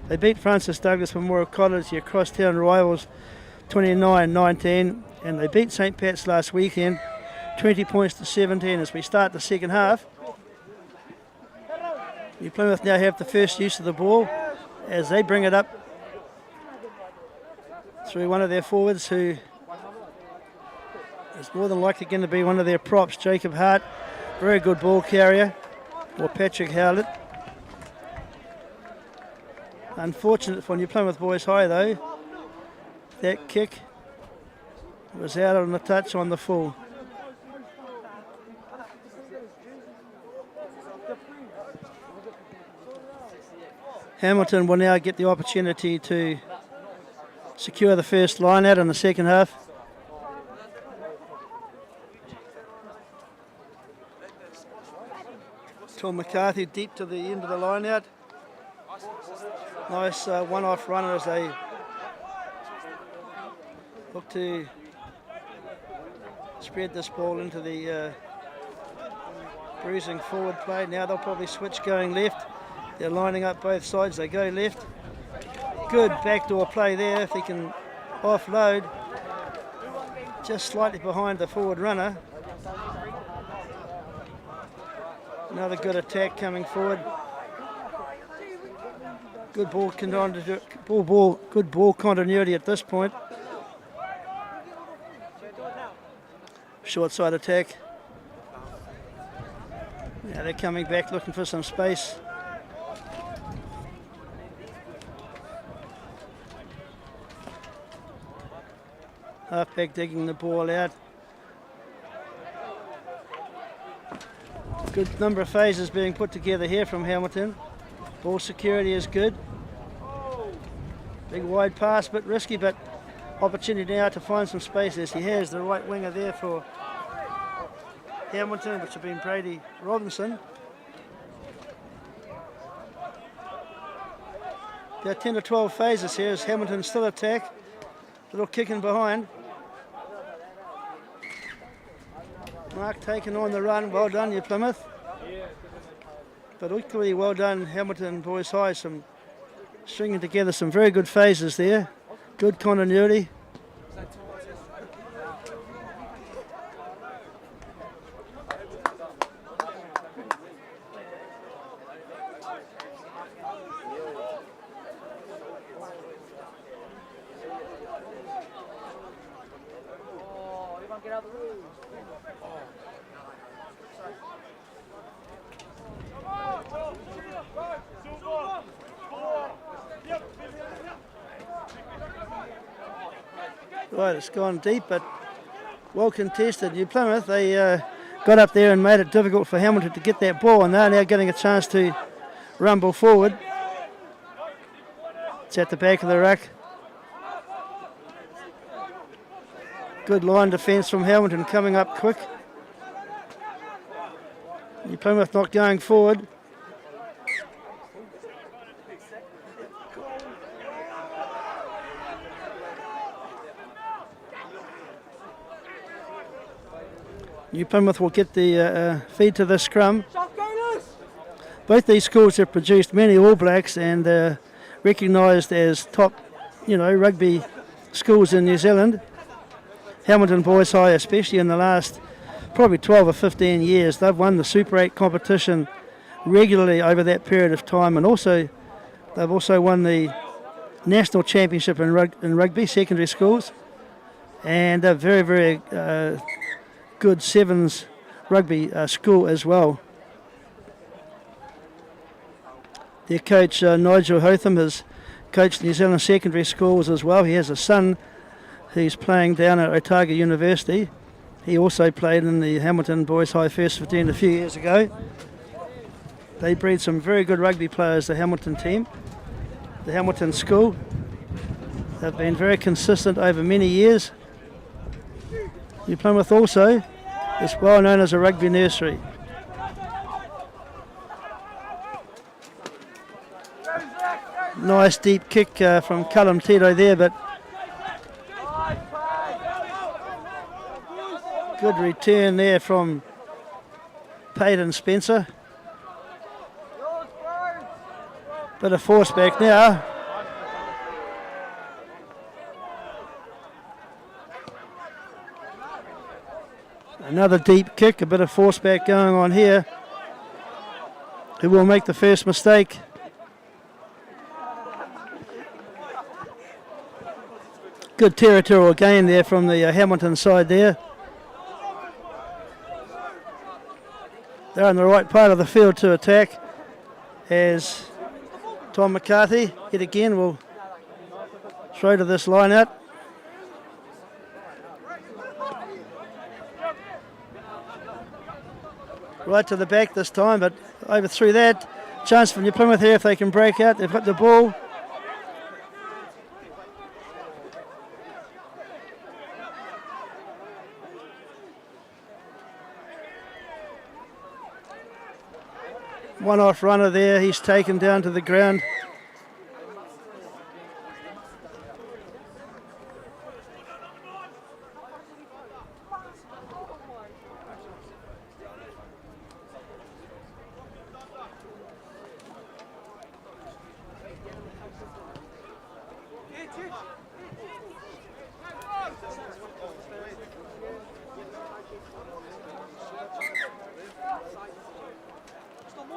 They beat Francis Douglas Memorial College, their crosstown rivals, 29-19, and they beat St Pat's last weekend 20 points to 17 as we start the second half. New Plymouth now have the first use of the ball as they bring it up through one of their forwards who is more than likely going to be one of their props, Jacob Hart, very good ball carrier, or Patrick Howlett. Unfortunate for New Plymouth Boys High though, that kick was out on the touch on the full. Hamilton will now get the opportunity to secure the first line out in the second half. Tom McCarthy deep to the end of the line out. Nice one-off runner as they look to spread this ball into the bruising forward play. Now they'll probably switch going left. They're lining up both sides. They go left. Good backdoor play there if he can offload. Just slightly behind the forward runner. Another good attack coming forward. Good ball continuity at this point. Short side attack. Now they're coming back looking for some space. Halfback digging the ball out. Good number of phases being put together here from Hamilton. Ball security is good. Big wide pass, bit risky, but opportunity now to find some space as he has the right winger there for Hamilton, which have been Brady Robinson. About 10 to 12 phases here as Hamilton still attack. Little kicking behind. Mark taken on the run. Well done, New Plymouth. But equally well done, Hamilton Boys High. Some stringing together some very good phases there. Good continuity. Right, it's gone deep, but well contested. New Plymouth, they got up there and made it difficult for Hamilton to get that ball, and they're now getting a chance to rumble forward. It's at the back of the ruck. Good line defence from Hamilton coming up quick. New Plymouth not going forward. New Plymouth will get the feed to the scrum. Both these schools have produced many All Blacks and recognised as top, rugby schools in New Zealand. Hamilton Boys High, especially in the last probably 12 or 15 years, they've won the Super 8 competition regularly over that period of time, and they've also won the national championship in rugby secondary schools, and a very, very good sevens rugby school as well. Their coach Nigel Hotham has coached New Zealand secondary schools as well. He has a son who's playing down at Otago University. He also played in the Hamilton Boys High First 15 a few years ago. They breed some very good rugby players, the Hamilton team. The Hamilton school. They've been very consistent over many years. New Plymouth also is well known as a rugby nursery. Nice deep kick from Callum Tito there, but good return there from Peyton Spencer. Bit of force back now. Another deep kick, a bit of force back going on here. Who will make the first mistake? Good territorial gain there from the Hamilton side there. They're in the right part of the field to attack as Tom McCarthy yet again will throw to this line out. Right to the back this time, but over through that. Chance for New Plymouth here if they can break out. They've got the ball. One off runner there, he's taken down to the ground.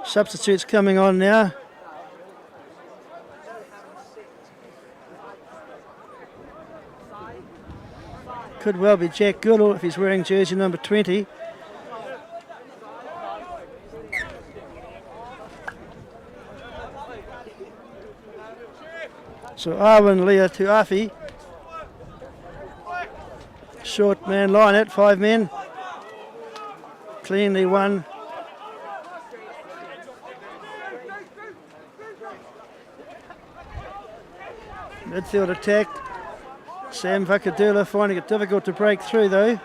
Substitutes coming on now. Could well be Jack Goodall if he's wearing jersey number 20. So Arwen Lea Tuafi. Short man line at 5 men. Cleanly won. Midfield attack. Sam Vakadula finding it difficult to break through though.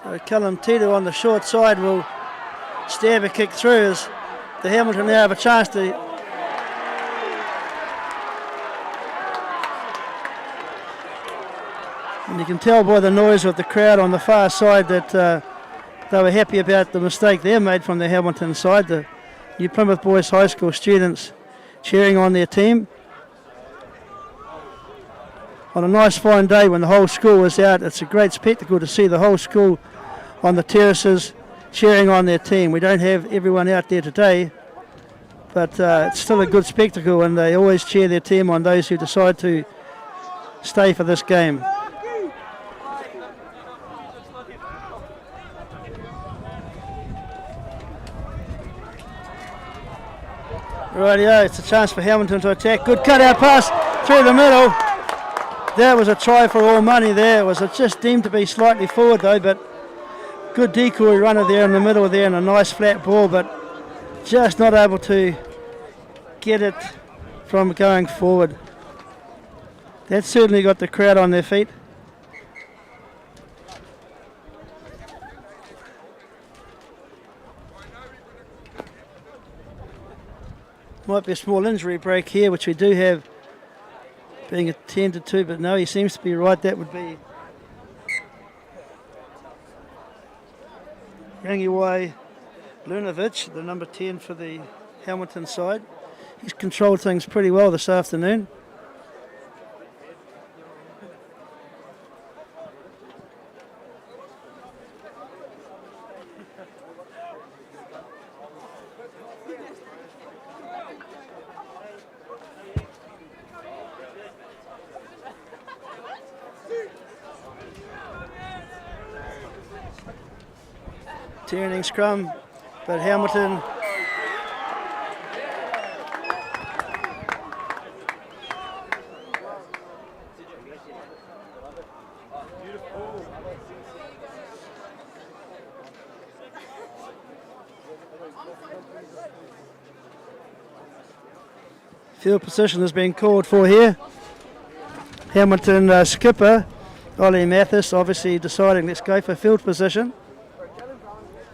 So Callum Tito on the short side will stab a kick through as the Hamilton now have a chance to and you can tell by the noise of the crowd on the far side that they were happy about the mistake they made from the Hamilton side. The New Plymouth Boys High School students cheering on their team. On a nice fine day when the whole school was out, it's a great spectacle to see the whole school on the terraces cheering on their team. We don't have everyone out there today, but it's still a good spectacle, and they always cheer their team on, those who decide to stay for this game. Rightio, it's a chance for Hamilton to attack. Good cut-out pass through the middle. That was a try for all money there. It was just deemed to be slightly forward though, but good decoy runner there in the middle there and a nice flat ball, but just not able to get it from going forward. That certainly got the crowd on their feet. Might be a small injury break here, which we do have being attended to, but no, he seems to be right. That would be Rangiwai Lunovic, the number 10 for the Hamilton side. He's controlled things pretty well this afternoon. Turning scrum, but Hamilton field position has been called for here. Hamilton skipper Ollie Mathis obviously deciding let's go for field position.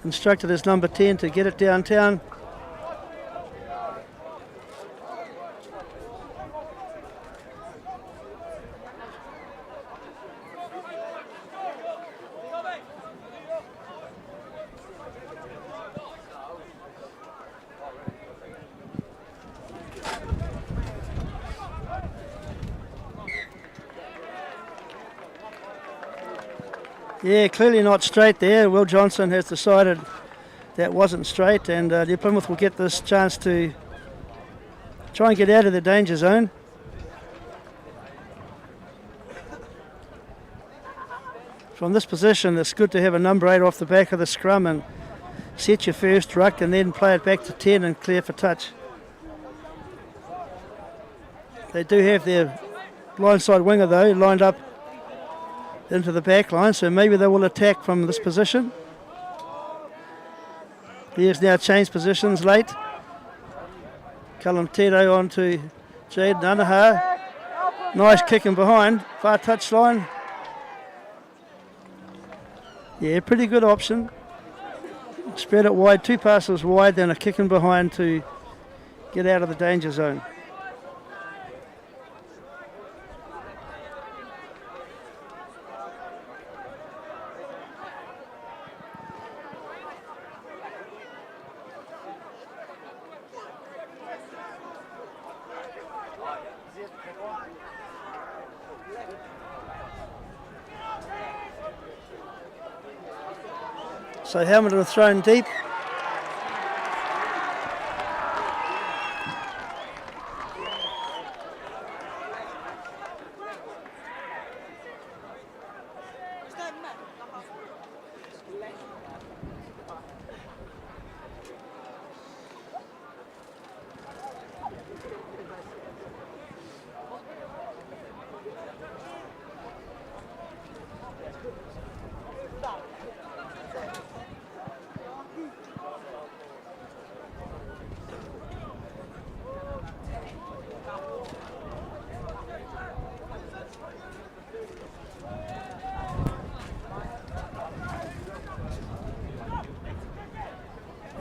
Instructed his number 10 to get it downtown. Yeah, clearly not straight there. Will Johnson has decided that wasn't straight, and New Plymouth will get this chance to try and get out of the danger zone. From this position, it's good to have a number 8 off the back of the scrum and set your first ruck and then play it back to 10 and clear for touch. They do have their blindside winger though lined up into the back line, so maybe they will attack from this position. He has now changed positions late. Callum Tito on to Jaden Anaha. Nice kick in behind, far touchline. Yeah, pretty good option. Spread it wide, 2 passes wide, then a kick in behind to get out of the danger zone. So Hamilton thrown deep.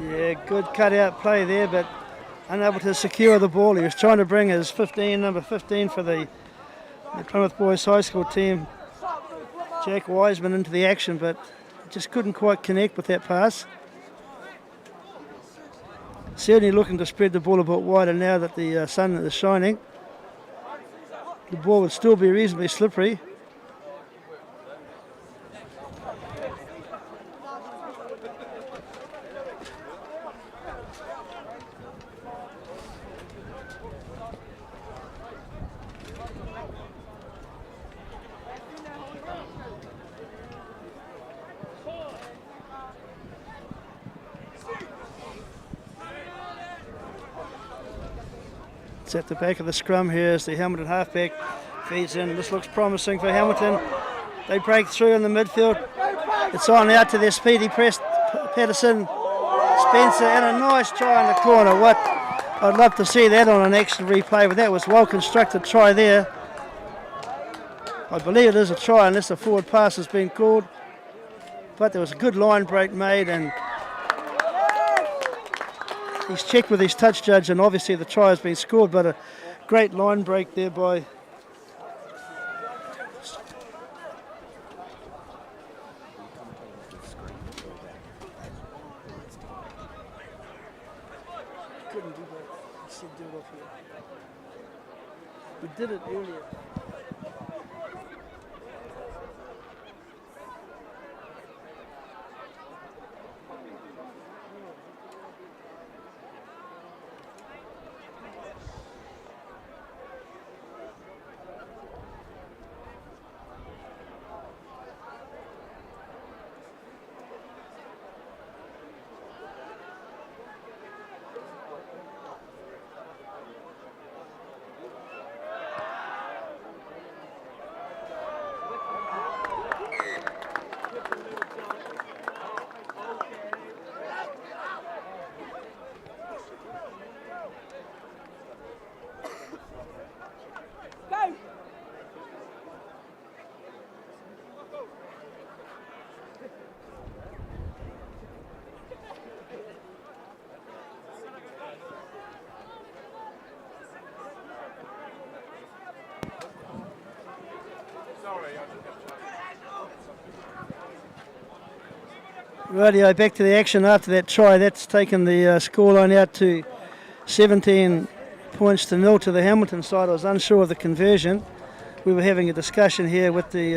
Yeah, good cut-out play there, but unable to secure the ball. He was trying to bring his number 15 for the Plymouth Boys High School team, Jack Wiseman, into the action, but just couldn't quite connect with that pass. Certainly looking to spread the ball a bit wider now that the sun is shining. The ball would still be reasonably slippery. It's at the back of the scrum here as the Hamilton halfback feeds in. This looks promising for Hamilton. They break through in the midfield. It's on out to their speedy press. Patterson, Spencer, and a nice try in the corner. What I'd love to see that on an action replay, but that was well constructed try there. I believe it is a try unless a forward pass has been called. But there was a good line break made, and he's checked with his touch judge, and obviously the try has been scored, but a great line break there by couldn't do that. I said do it off here. We did it earlier. Rightio, back to the action after that try. That's taken the scoreline out to 17 points to 0 to the Hamilton side. I was unsure of the conversion. We were having a discussion here with the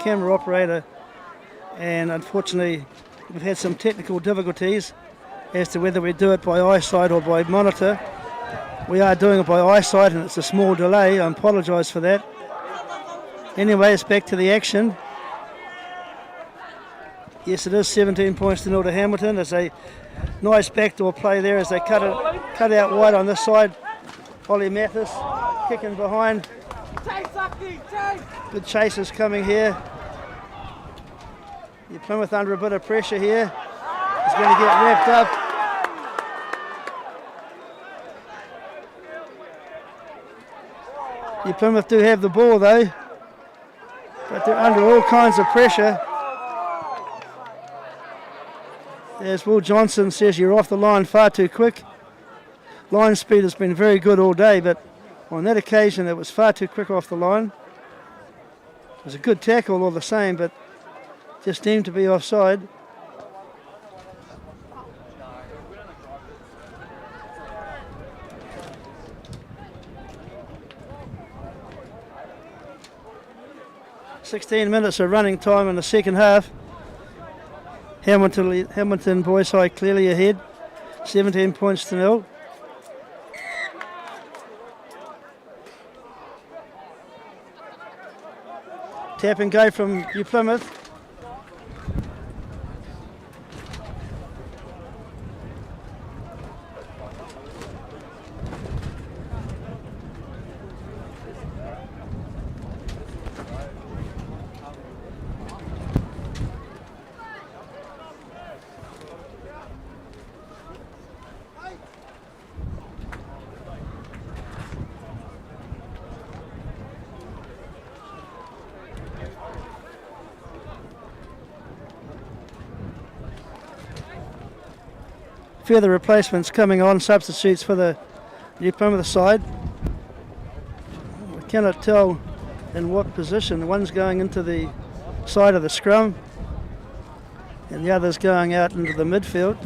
camera operator, and unfortunately we've had some technical difficulties as to whether we do it by eyesight or by monitor. We are doing it by eyesight, and it's a small delay. I apologise for that. Anyway, it's back to the action. Yes, it is 17 points to 0 to Hamilton. There's a nice backdoor play there as they cut out wide on this side. Ollie Mathis kicking behind. Good chasers coming here. Plymouth under a bit of pressure here. He's going to get wrapped up. Plymouth do have the ball though, but they're under all kinds of pressure. As Will Johnson says, you're off the line far too quick. Line speed has been very good all day, but on that occasion it was far too quick off the line. It was a good tackle all the same, but just deemed to be offside. "16 minutes of running time in the second half. Hamilton Boys High clearly ahead, 17 points to 0. Tap and go from Plymouth. Further replacements coming on, substitutes for the New Plymouth side. We cannot tell in what position. One's going into the side of the scrum and the other's going out into the midfield.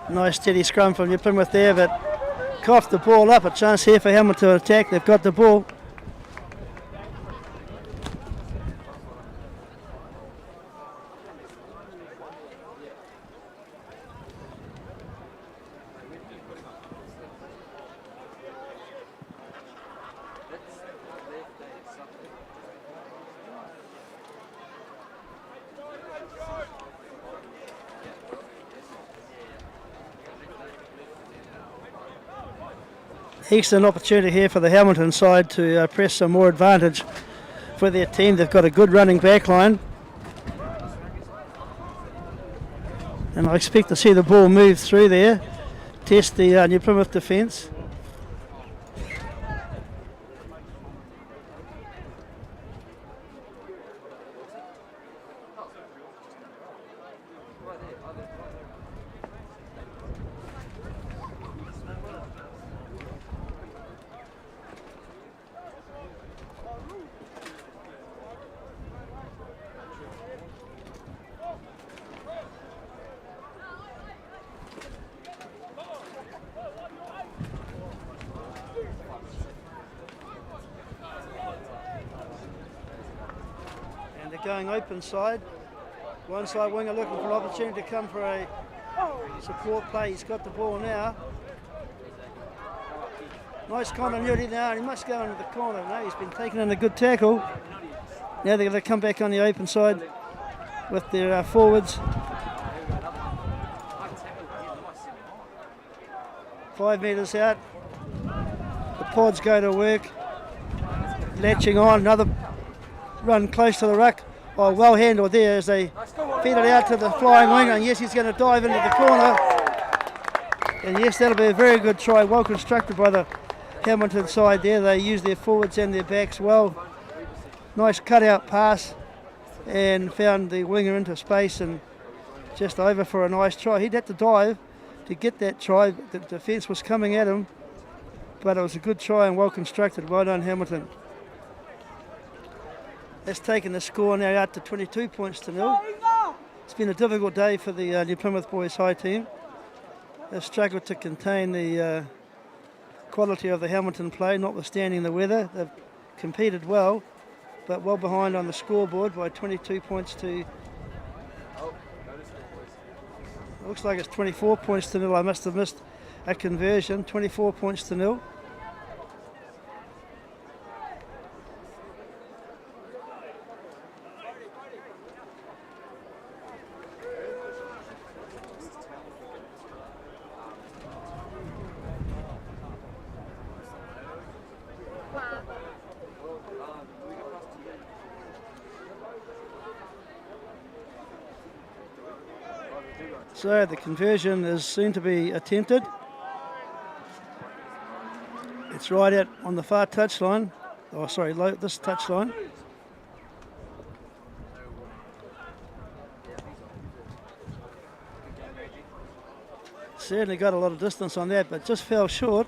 Nice steady scrum from New Plymouth there, but coughed the ball up. A chance here for Hamilton to attack. They've got the ball. Excellent opportunity here for the Hamilton side to press some more advantage for their team. They've got a good running back line. And I expect to see the ball move through there, test the New Plymouth defence. Going open side. One side winger looking for an opportunity to come for a support play. He's got the ball now. Nice continuity now, and he must go into the corner. No, he's been taken in a good tackle. Now they're going to come back on the open side with their forwards. 5 metres out. The pods go to work. Latching on, another run close to the ruck. Oh, well handled there as they feed it out to the flying winger, and yes, he's going to dive into the corner. And yes, that'll be a very good try, well constructed by the Hamilton side there. They use their forwards and their backs well. Nice cut-out pass, and found the winger into space and just over for a nice try. He'd had to dive to get that try. The defence was coming at him, but it was a good try and well constructed. Well done, Hamilton. That's taken the score now out to 22 points to 0. It's been a difficult day for the New Plymouth Boys High team. They've struggled to contain the quality of the Hamilton play, notwithstanding the weather. They've competed well, but well behind on the scoreboard by 22 points to... Looks like it's 24 points to 0. I must have missed a conversion. 24 points to 0. So the conversion is soon to be attempted. It's right out on the far touchline. Oh, sorry, this touchline. Certainly got a lot of distance on that, but just fell short.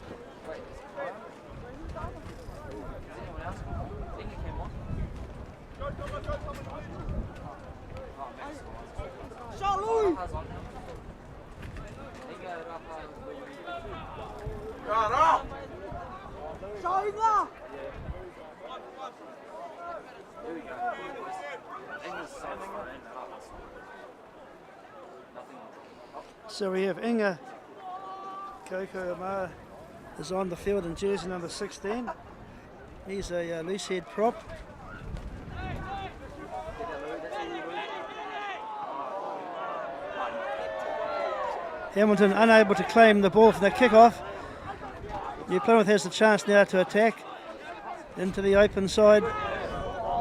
So we have Inga Koko Amara is on the field in jersey number 16. He's a loose head prop. Hamilton unable to claim the ball for the kickoff. New Plymouth has the chance now to attack into the open side.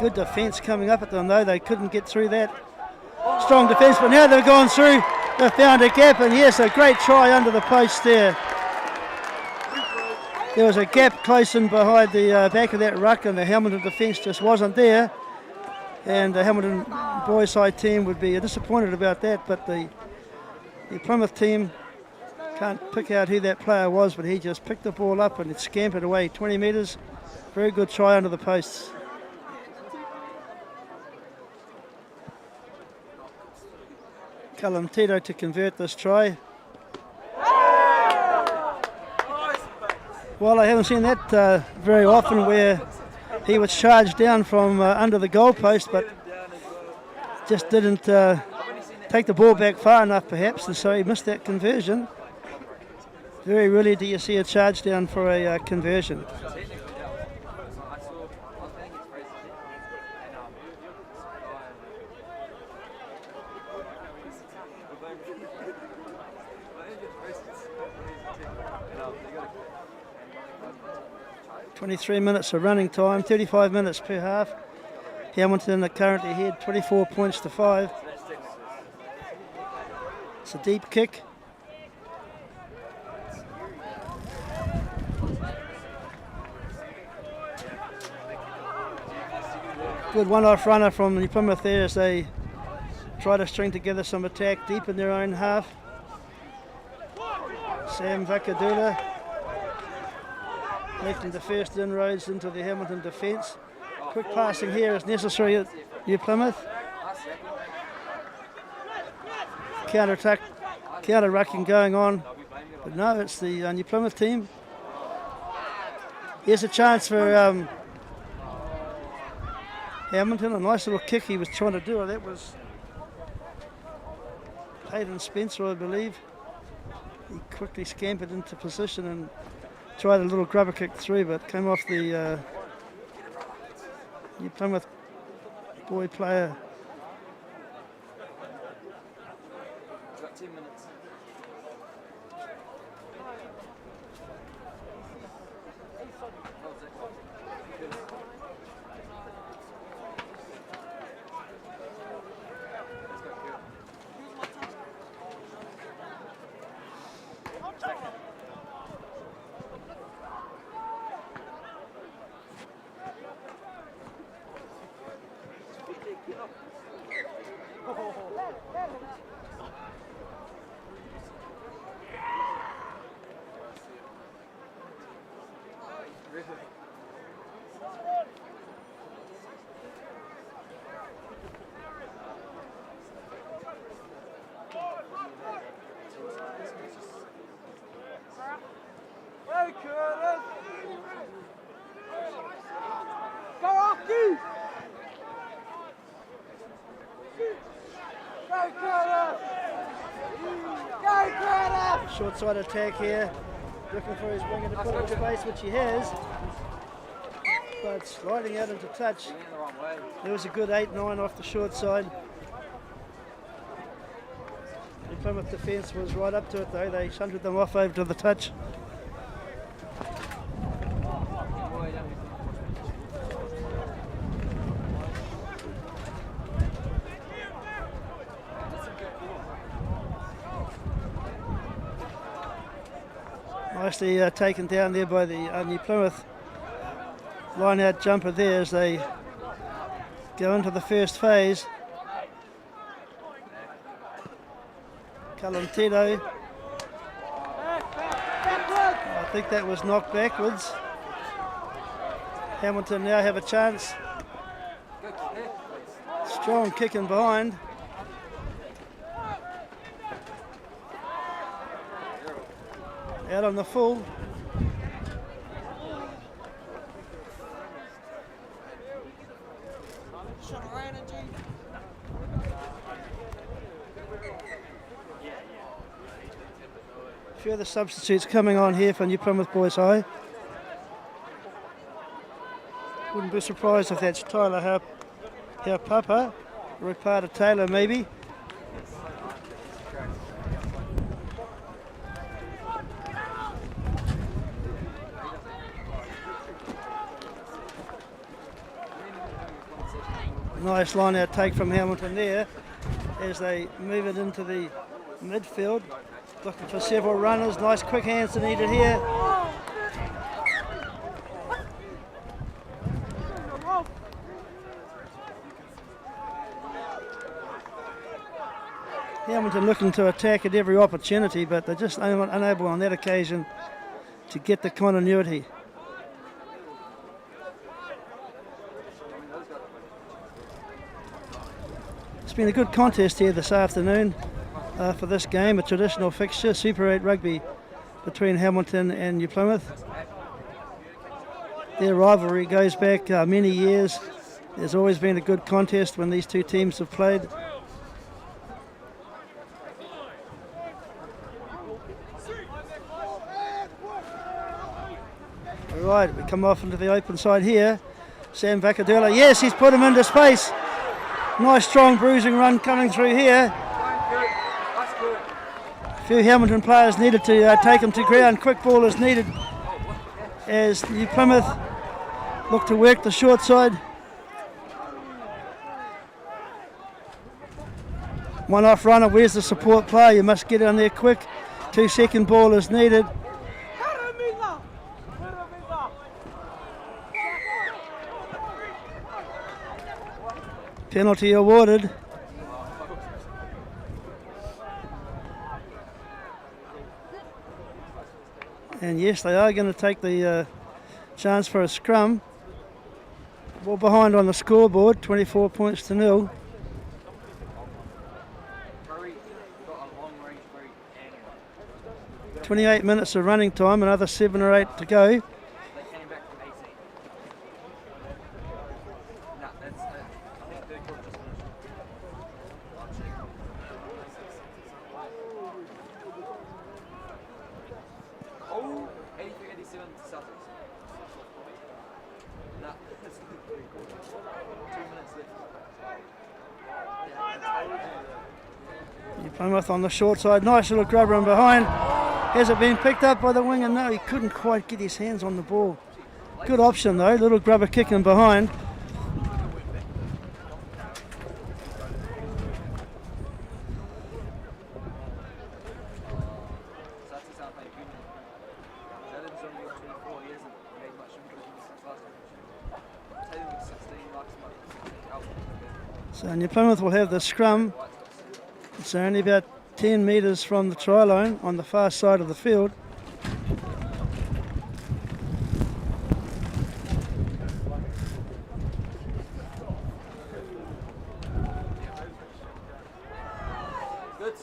Good defence coming up at them though, they couldn't get through that. Strong defence, but now they've gone through. They found a gap, and yes, a great try under the post there. There was a gap close in behind the back of that ruck, and the Hamilton defence just wasn't there. And the Hamilton boys side team would be disappointed about that, but the Plymouth team can't pick out who that player was, but he just picked the ball up and it scampered away 20 metres. Very good try under the posts. Callum Tito to convert this try. Well, I haven't seen that very often where he was charged down from under the goalpost, but just didn't take the ball back far enough perhaps, and so he missed that conversion. Very rarely do you see a charge down for a conversion. 23 minutes of running time, 35 minutes per half. Hamilton are currently ahead 24 points to 5. It's a deep kick. Good one-off runner from New Plymouth there as they try to string together some attack deep in their own half. Sam Vakadula making the first inroads into the Hamilton defence. Quick passing here is necessary at New Plymouth. Counter-rucking going on, but no, it's the New Plymouth team. Here's a chance for Hamilton, a nice little kick he was trying to do. That was Hayden Spencer, I believe. He quickly scampered into position and tried a little grubber kick through, but came off the New Plymouth boy player. Got 10 minutes. Short side attack here, looking for his winger to put in space, which he has, but sliding out into touch. There was a good 8-9 off the short side. The Plymouth defence was right up to it though, they shunted them off over to the touch. Nicely taken down there by the New Plymouth line-out jumper there as they go into the first phase. Calantino. I think that was knocked backwards. Hamilton now have a chance. Strong kick in behind. Out on the full. A few other substitutes coming on here for New Plymouth Boys High. Wouldn't be surprised if that's Tyler Haupapa, Rupata Taylor maybe. Nice line out take from Hamilton there as they move it into the midfield. Looking for several runners. Nice quick hands are needed here. Hamilton looking to attack at every opportunity, but they're just unable on that occasion to get the continuity. It's been a good contest here this afternoon for this game, a traditional fixture, Super 8 rugby between Hamilton and New Plymouth. Their rivalry goes back many years. There's always been a good contest when these two teams have played. All right, we come off into the open side here. Sam Vakadula, yes, he's put him into space. Nice strong bruising run coming through here. A few Hamilton players needed to take him to ground. Quick ball is needed. as New Plymouth look to work the short side. One off runner, where's the support player? You must get on there quick. 2-second ball is needed. Penalty awarded. And yes, they are going to take the chance for a scrum. Ball behind on the scoreboard, 24 points to 0. 28 minutes of running time, another 7 or 8 to go. Plymouth on the short side, nice little grubber in behind. Has it been picked up by the winger? No, he couldn't quite get his hands on the ball. Good option though, little grubber kicking behind. So New Plymouth will have the scrum. It's only about 10 metres from the try line on the far side of the field.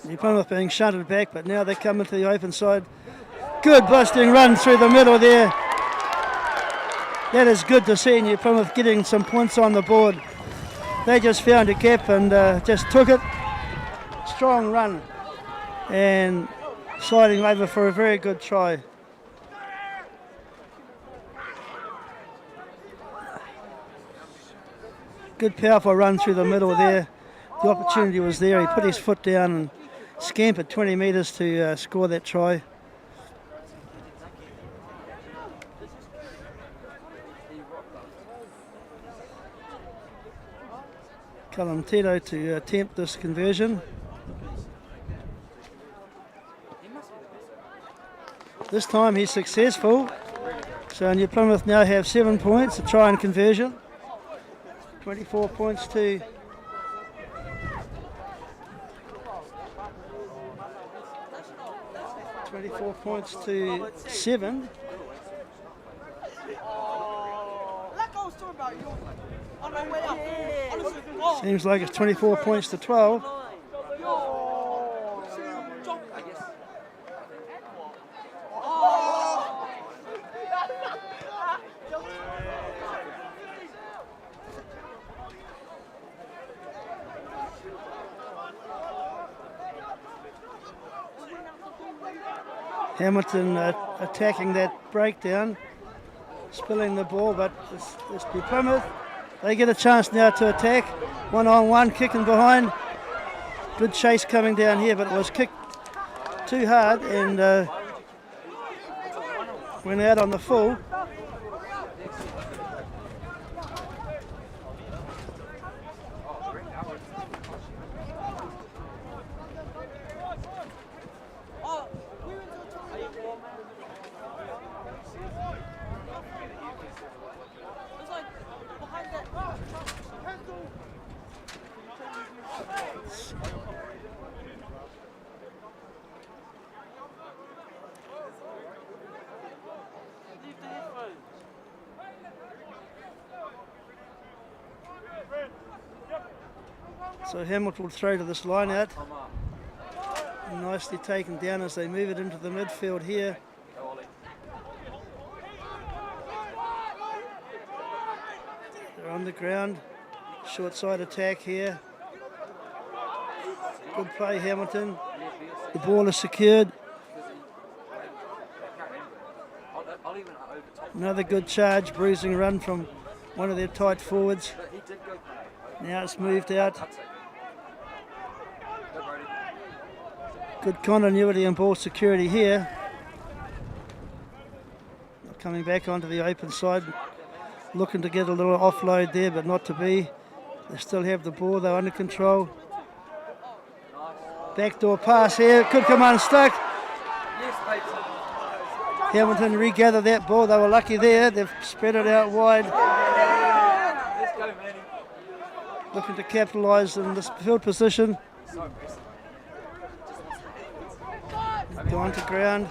New Plymouth being shunted back, but now they come into the open side. Good busting run through the middle there. That is good to see New Plymouth getting some points on the board. They just found a gap and just took it. Strong run and sliding over for a very good try. Good powerful run through the middle there. The opportunity was there. He put his foot down and scampered 20 metres to score that try. Callum Tito to attempt this conversion. This time he's successful. So New Plymouth now have 7 points, a try and conversion. 24 points to 7. Seems like it's 24 points to 12. Hamilton attacking that breakdown, spilling the ball, but it's New Plymouth. They get a chance now to attack. 1-on-1, kicking behind. Good chase coming down here, but it was kicked too hard and went out on the full. So Hamilton will throw to this line out. Nicely taken down as they move it into the midfield here. They're on the ground. Short side attack here. Good play, Hamilton. The ball is secured. Another good charge, bruising run from one of their tight forwards. Now it's moved out. Good continuity and ball security here. coming back onto the open side, looking to get a little offload there, but not to be. They still have the ball, they're under control. Backdoor pass here, could come unstuck. Hamilton regather that ball, they were lucky there, they've spread it out wide. Looking to capitalise in this field position. Gone to ground,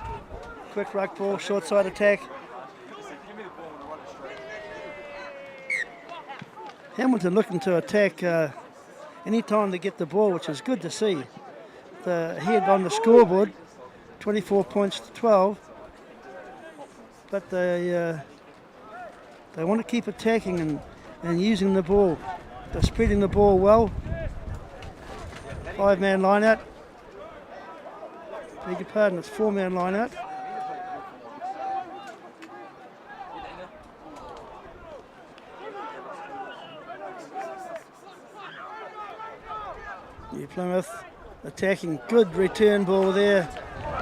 quick ruck ball, short side attack. Hamilton looking to attack any time they get the ball, which is good to see. The head on the scoreboard, 24 points to 12, but they want to keep attacking and using the ball. They're spreading the ball well. 5-man line out. Beg your pardon, it's 4-man line out. New Plymouth attacking, good return ball there.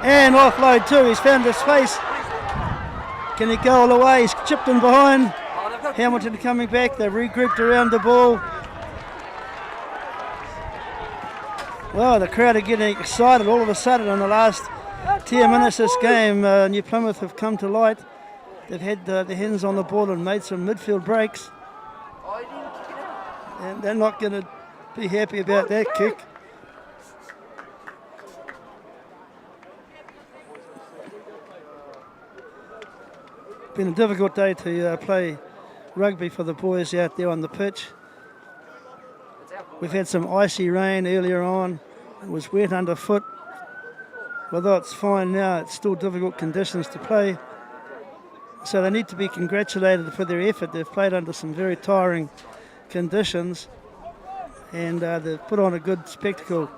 And offload too, he's found his space. Can he go all the way? He's chipped in behind. Hamilton coming back, they've regrouped around the ball. Well, the crowd are getting excited all of a sudden in the last 10 minutes of this game. New Plymouth have come to light. They've had their hands on the ball and made some midfield breaks. And they're not going to be happy about that kick. Been a difficult day to play rugby for the boys out there on the pitch. We've had some icy rain earlier on. It was wet underfoot. Although it's fine now, it's still difficult conditions to play. So they need to be congratulated for their effort. They've played under some very tiring conditions and they've put on a good spectacle.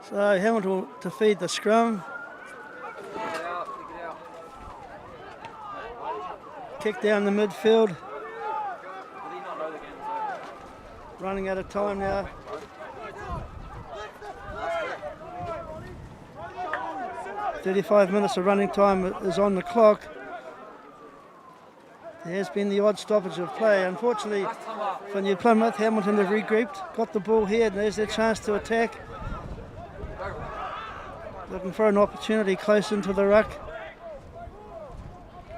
So Hamilton to feed the scrum. Kick down the midfield. Running out of time now. "35 minutes of running time is on the clock. There has been the odd stoppage of play. Unfortunately for New Plymouth, Hamilton have regrouped, got the ball here, and there's their chance to attack. Looking for an opportunity close into the ruck.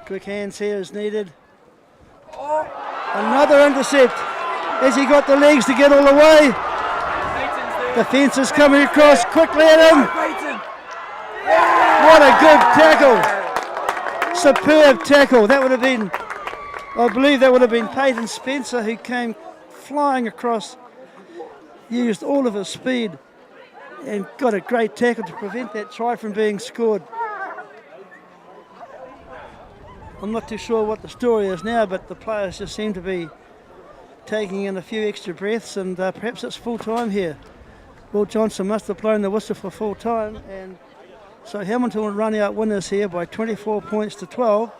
Quick hands here is needed. Another intercept. Has he got the legs to get all the way? Defence is coming across quickly at him. What a good tackle. Superb tackle. That would have been, I believe that would have been Peyton Spencer, who came flying across, used all of his speed and got a great tackle to prevent that try from being scored. I'm not too sure what the story is now, but the players just seem to be taking in a few extra breaths, and perhaps it's full time here. Will Johnson must have blown the whistle for full time, and so Hamilton will run out winners here by 24 points to 12.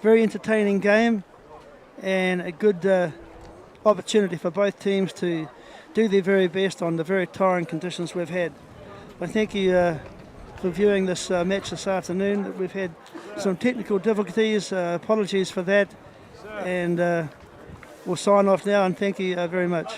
Very entertaining game and a good opportunity for both teams to do their very best on the very tiring conditions we've had. I thank you for viewing this match this afternoon. We've had some technical difficulties, apologies for that, and we'll sign off now, and thank you very much.